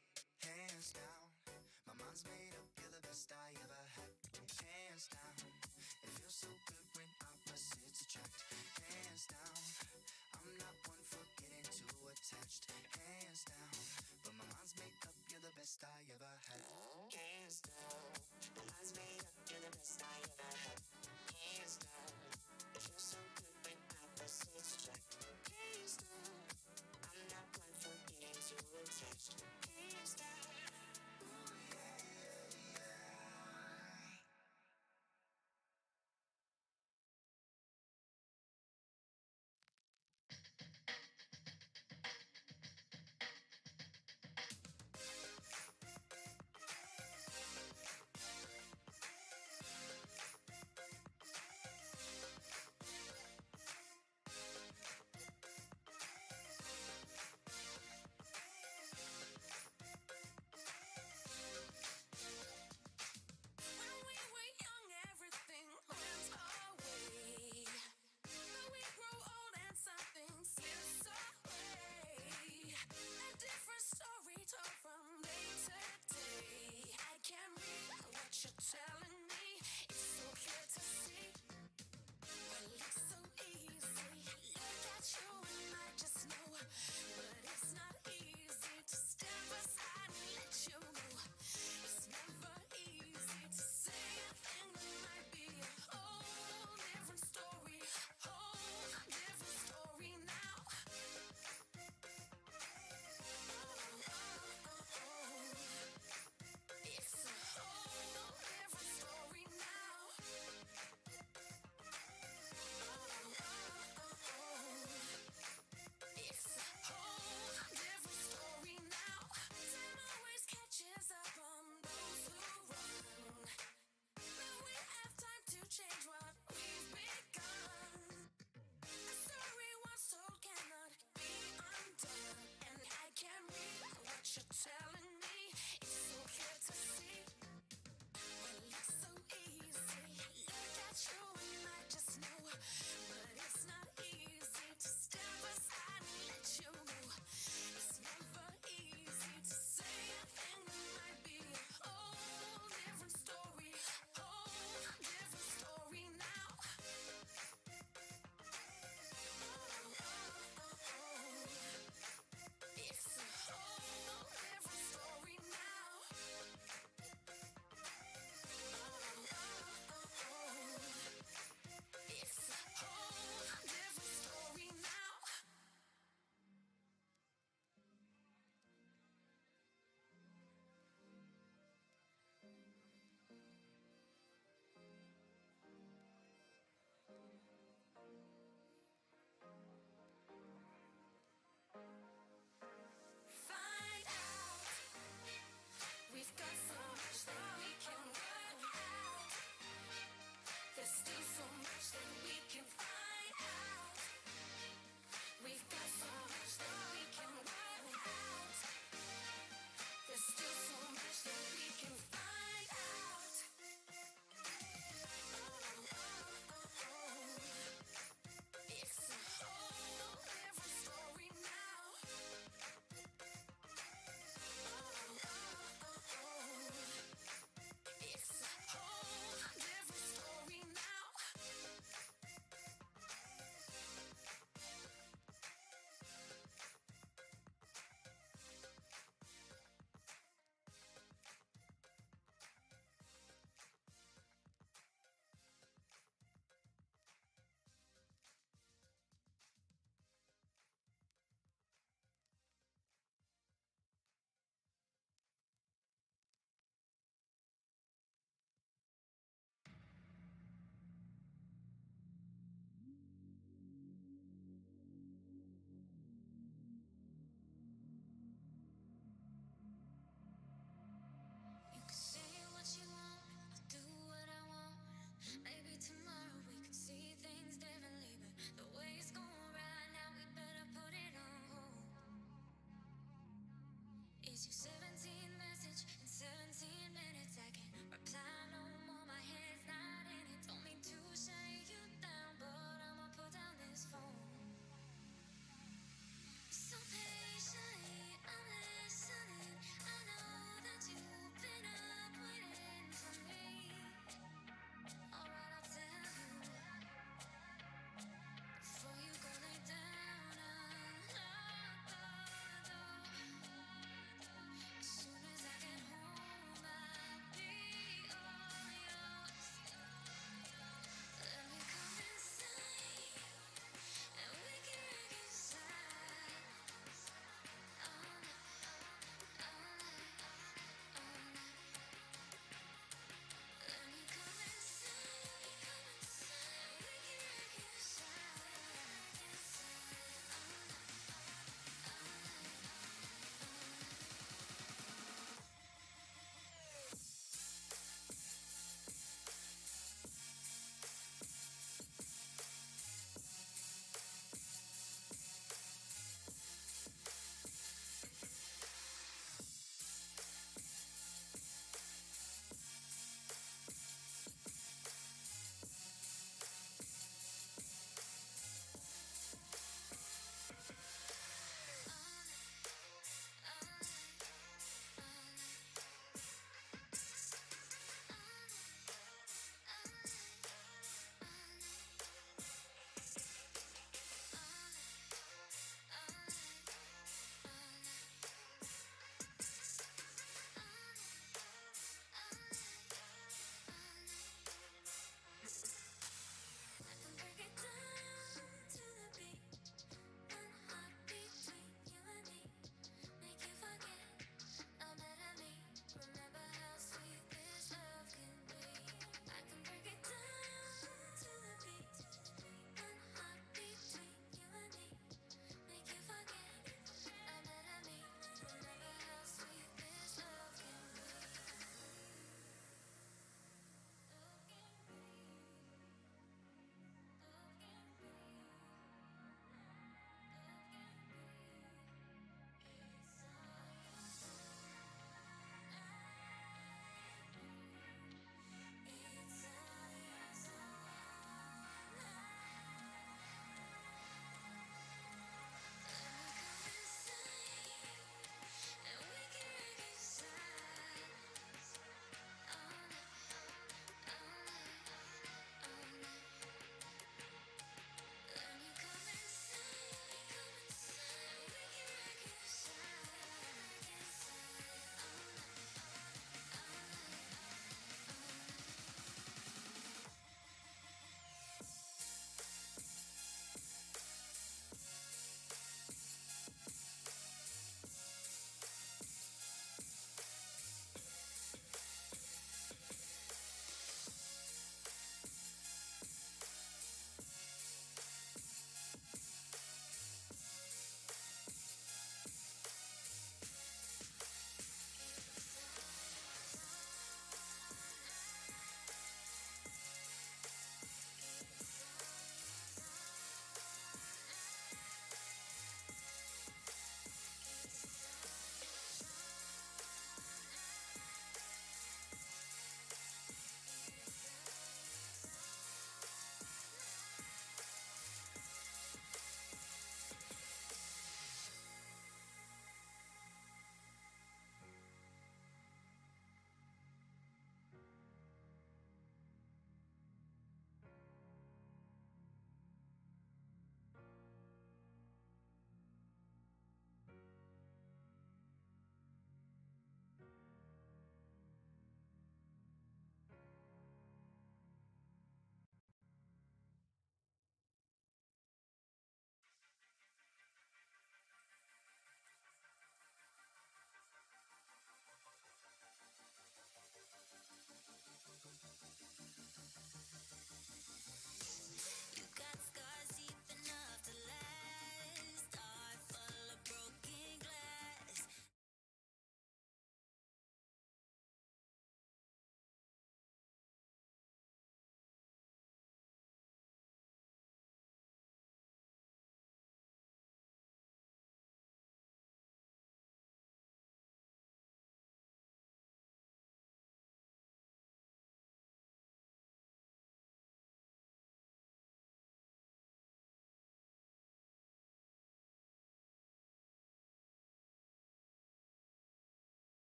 Hands down, my mind's made up, you're the best I ever had. Hands down, it feels so good when opposites attract. Hands down, I'm not one for getting too attached. Hands down, but my mind's made up, you're the best I ever had. Hands down, my mind's made up, you're the best I ever had. Hands down, it feels so good when opposites attract. Hands down, I'm not one for getting too attached. Hands down.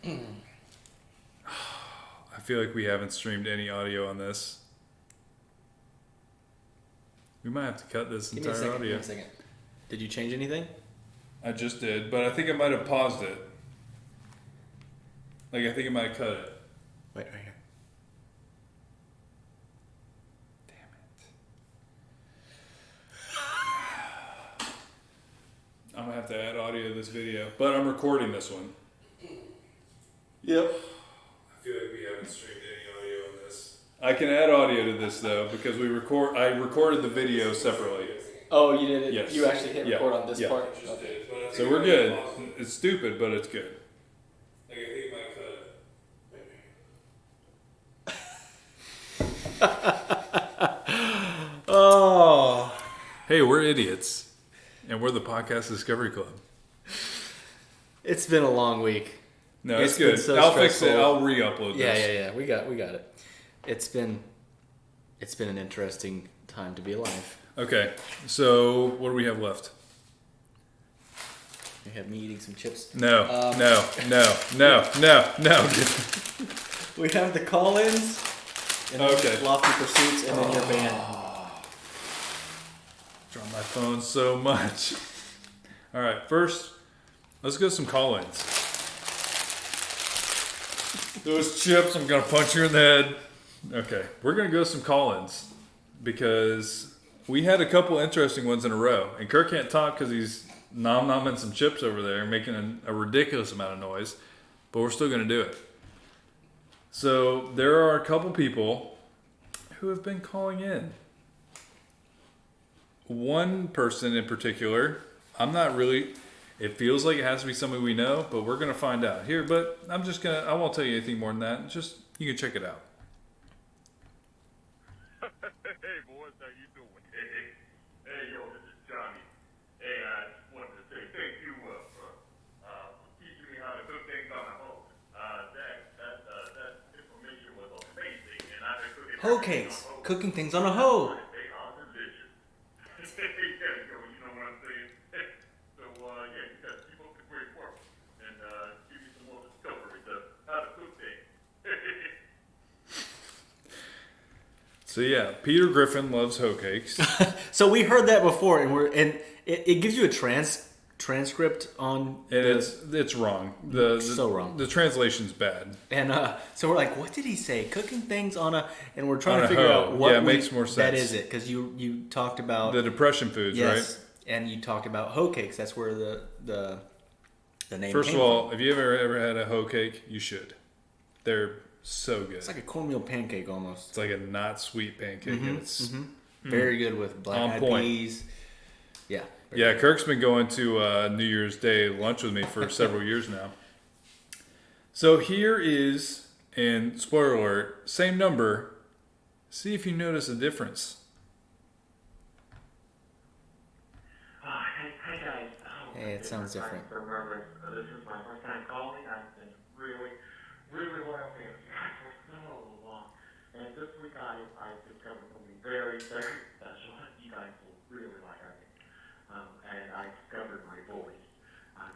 I feel like we haven't streamed any audio on this. We might have to cut this entire audio. Give me a second. Did you change anything? I just did, but I think I might have paused it. Like, I think I might have cut it. Wait, right here. Damn it. I'm gonna have to add audio to this video, but I'm recording this one. Yep. I feel like we haven't streamed any audio on this. I can add audio to this though because I recorded the video separately. Oh, you did it. Yes. You actually hit record on this Yeah. part. Okay. So we're good. It's stupid, but it's good. Like, I think I might cut it. Oh. Hey, we're idiots, and we're the Podcast Discovery Club. It's been a long week. No, it's been good. so I'll fix stressful. it. I'll re-upload this. Yeah. We got it. It's been an interesting time to be alive. Okay, so what do we have left? You have me eating some chips. No. We have the call-ins. And then Okay. Lofty Pursuits, and then your band. Drop my phone so much. All right, first, let's go some call-ins. Those chips, I'm gonna punch you in the head. Okay, we're gonna go some call-ins because we had a couple interesting ones in a row, and Kirk can't talk because he's nom-nomming some chips over there, making a ridiculous amount of noise, but we're still gonna do it. So there are a couple people who have been calling in. One person in particular, it feels like it has to be somebody we know, but we're going to find out here. But I won't tell you anything more than that. Just, you can check it out. Hey boys, how you doing? Hey, yo, this is Johnny. Hey, I just wanted to say thank you for teaching me how to cook things on a hoe. That information was amazing, and I've been cooking Hoe cakes. Cooking things on a hoe. They are delicious. Yeah, yo, you know what I'm saying? So, yeah, you guys keep up the great work, and give me some more discoveries of how to cook things. So yeah, Peter Griffin loves hoe cakes. So we heard that before, and it gives you a transcript on. And it's wrong. So wrong. The translation's bad. And so we're like, what did he say? Cooking things on a, and we're trying On to a figure hoe. out what Yeah, it makes more sense. that is it, because you talked about The depression foods, yes, right? and you talked about hoe cakes. That's where the name. First came of all, from. if you ever had a hoe cake, you should. They're so good. It's like a cornmeal pancake almost. It's like a not sweet pancake, and it's Very good with On black eyed point. peas. Yeah. yeah. Kirk's been going to New Year's Day lunch with me for several years now. So here is, and spoiler alert, same number. See if you notice a difference. Hey guys. Hey, it sounds different. Remember, this is my first time calling. I've been really loyal to you guys for so long. And this week I've discovered something very, very special. You guys will really like it. And I discovered my voice.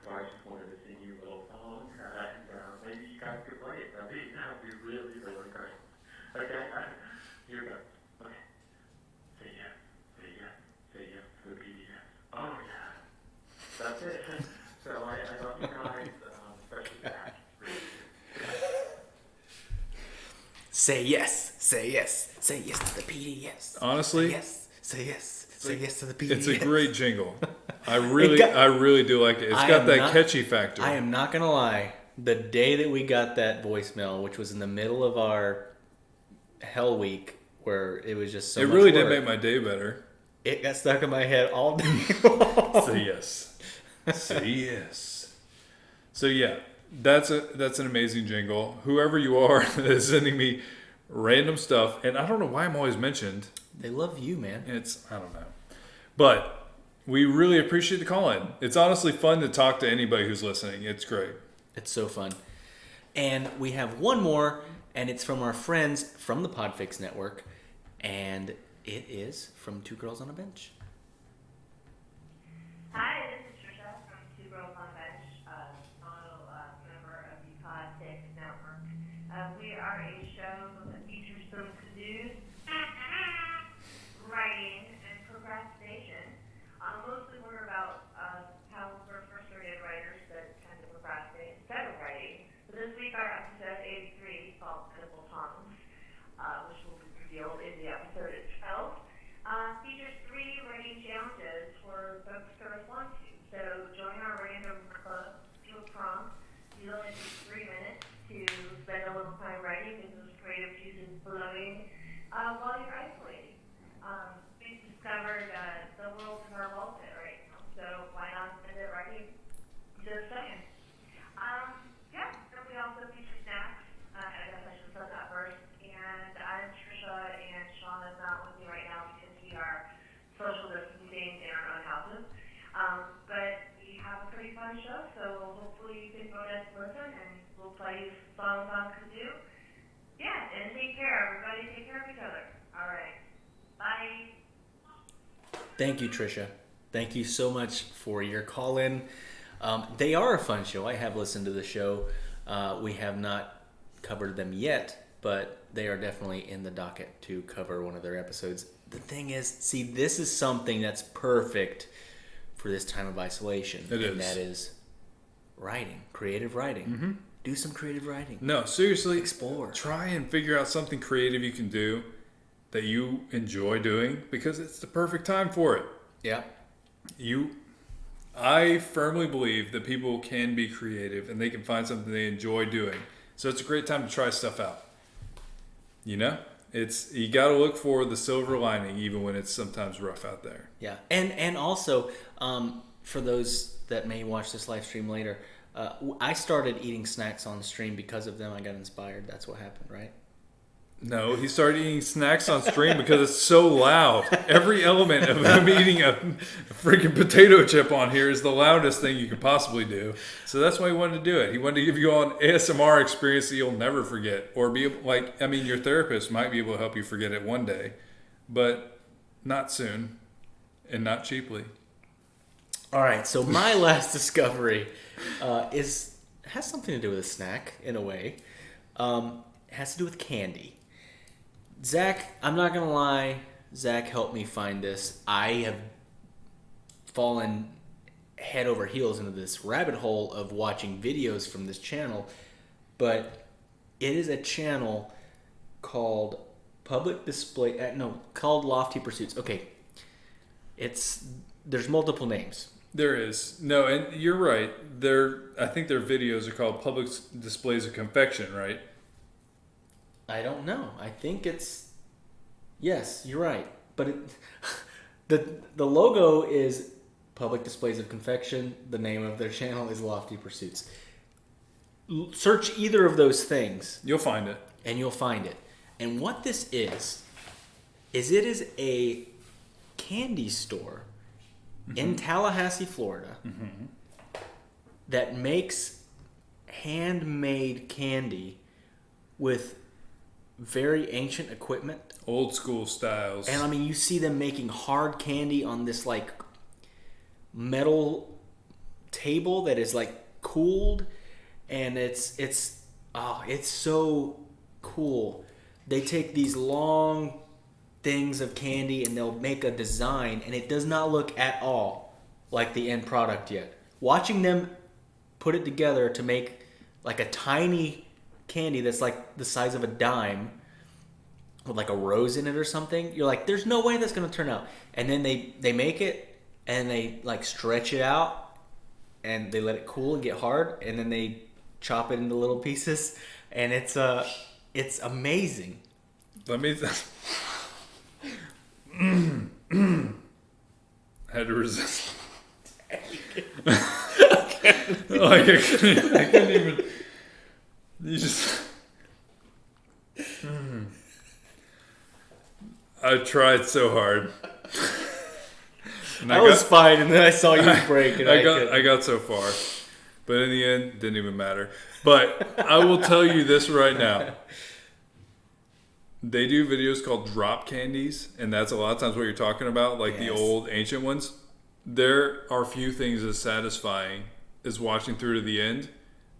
So I just wanted to sing you a little song. And maybe you guys could play it. That'd be really, really great. Okay? Here goes. Okay. Say yes. Say yes. Say yes to the PDS. Oh, yeah. That's it. So I love you guys, especially Zach. Say yes. Say yes. Say yes to the PDS. Honestly, Say yes. Say yes. Say yes to the PDS. it's a great jingle. I really do like it. It's I got am that not- catchy factor. I am not gonna lie. The day that we got that voicemail, which was in the middle of our hell week, where it was just so it much really did work, make my day better. it got stuck in my head all day long. Say yes. Say yes. So yeah, that's an amazing jingle. Whoever you are that is sending me random stuff, and I don't know why I'm always mentioned. They love you, man. I don't know. But we really appreciate the call in. It's honestly fun to talk to anybody who's listening. It's great. It's so fun. And we have one more, and it's from our friends from the Podfix Network, and it is from Two Girls on a Bench. Hi, this is Trisha from Two Girls on a Bench, fellow member of the Pod flowing while you're isolating. We've discovered the world is our wallpaper right now, so why not spend it writing? Just saying. Yeah, and we also feature snacks. I guess I should have said that first. And I'm Trisha, and Sean is not with me right now because we are social distancing in our own houses. But we have a pretty fun show, so hopefully you can join us, listen, and we'll play you songs on kazoo. Yeah, and take care, everybody. Take care of each other. All right. Bye. Thank you, Trisha. Thank you so much for your call in. They are a fun show. I have listened to the show. We have not covered them yet, but they are definitely in the docket to cover one of their episodes. The thing is, see, this is something that's perfect for this time of isolation. And that is writing, creative writing. Mm-hmm. Do some creative writing. No, seriously. Explore. Try and figure out something creative you can do that you enjoy doing, because it's the perfect time for it. Yeah. I firmly believe that people can be creative and they can find something they enjoy doing. So it's a great time to try stuff out. You know? You got to look for the silver lining even when it's sometimes rough out there. Yeah. And also, for those that may watch this live stream later, I started eating snacks on stream because of them. I got inspired. That's what happened, right? No, he started eating snacks on stream because it's so loud. Every element of him eating a freaking potato chip on here is the loudest thing you could possibly do. So that's why he wanted to do it. He wanted to give you an ASMR experience that you'll never forget. Or be able, your therapist might be able to help you forget it one day, but not soon and not cheaply. All right, so my last discovery has something to do with a snack in a way. It has to do with candy. Zach, I'm not going to lie, Zach helped me find this. I have fallen head over heels into this rabbit hole of watching videos from this channel, but it is a channel called called Lofty Pursuits. Okay, there's multiple names. There is. No, and you're right. I think their videos are called Public Displays of Confection, right? I don't know. I think it's... Yes, you're right. But the logo is Public Displays of Confection. The name of their channel is Lofty Pursuits. Search either of those things. You'll find it. And you'll find it. And what this is it is a candy store in Tallahassee, Florida, that makes handmade candy with very ancient equipment. Old school styles. And I mean, you see them making hard candy on this like metal table that is like cooled, and it's so cool. They take these long things of candy and they'll make a design, and it does not look at all like the end product yet. Watching them put it together to make like a tiny candy that's like the size of a dime with like a rose in it or something, you're like, there's no way that's going to turn out. And then they make it and they like stretch it out and they let it cool and get hard, and then they chop it into little pieces, and it's amazing. Let me had to resist. I couldn't even. You just. I tried so hard. And I was fine, and then I saw you break, and I got so far, but in the end, it didn't even matter. But I will tell you this right now. They do videos called drop candies, and that's a lot of times what you're talking about, like the old ancient ones. There are few things as satisfying as watching through to the end,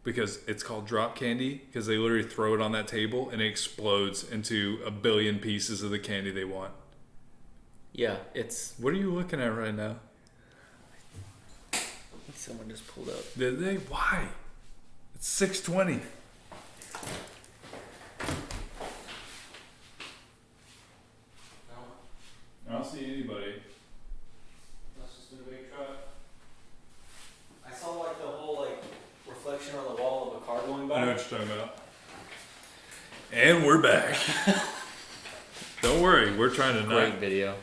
because it's called drop candy, because they literally throw it on that table and it explodes into a billion pieces of the candy they want. Yeah, it's... What are you looking at right now? Someone just pulled up. Did they? Why? It's 6:20. I don't see anybody. That's just been a big truck. I saw like the whole like reflection on the wall of a car going by. I know what you're talking about. And we're back. Don't worry, we're trying to Great not. video.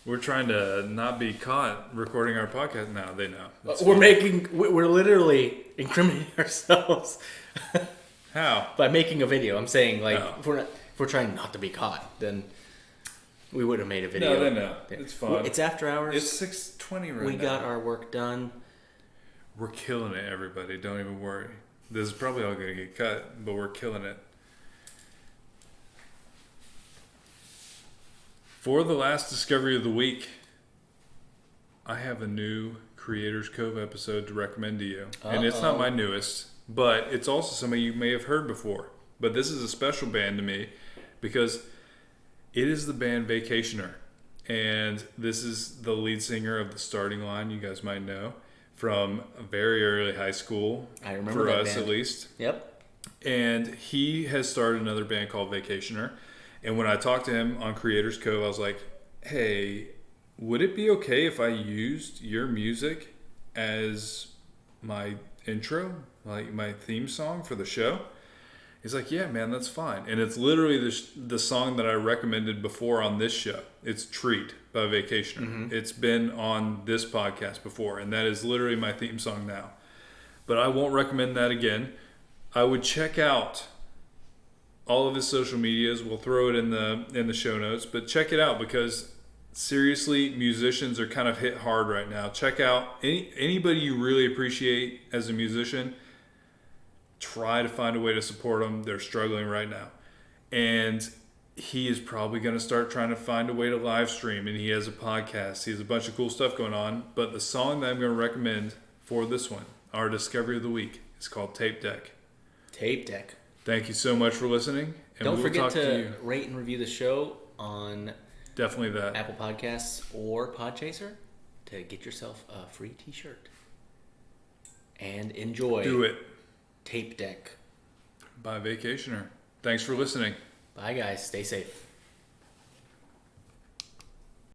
We're trying to not be caught recording our podcast. No, they know. It's We're literally incriminating ourselves how. by making a video. I'm saying, like, Oh. if we're trying not to be caught, then we would have made a video. No, they know. It's fun. It's after hours. It's 6:20 right now. We got our work done. We're killing it, everybody. Don't even worry. This is probably all going to get cut, but we're killing it. For the last discovery of the week, I have a new Creators Cove episode to recommend to you. And it's not my newest, but it's also somebody you may have heard before. But this is a special band to me because it is the band Vacationer. And this is the lead singer of the Starting Line, you guys might know, from very early high school. I remember for that us band. at least. Yep. And he has started another band called Vacationer. And when I talked to him on Creators Cove, I was like, hey, would it be okay if I used your music as my intro, like my theme song for the show? He's like, yeah, man, that's fine. And it's literally the song that I recommended before on this show. It's Treat by Vacationer. Mm-hmm. It's been on this podcast before, and that is literally my theme song now. But I won't recommend that again. I would check out all of his social medias. We'll throw it in the show notes, but check it out because seriously, musicians are kind of hit hard right now. Check out anybody you really appreciate as a musician. Try to find a way to support them. They're struggling right now, and he is probably going to start trying to find a way to live stream. And he has a podcast. He has a bunch of cool stuff going on. But the song that I'm going to recommend for this one, our discovery of the week, is called Tape Deck. Tape Deck. Thank you so much for listening. And Don't we will forget talk to you. rate and review the show on Definitely that. Apple Podcasts or Podchaser to get yourself a free t-shirt. And enjoy Do it Tape Deck. by Vacationer. Thanks for listening. Bye, guys. Stay safe.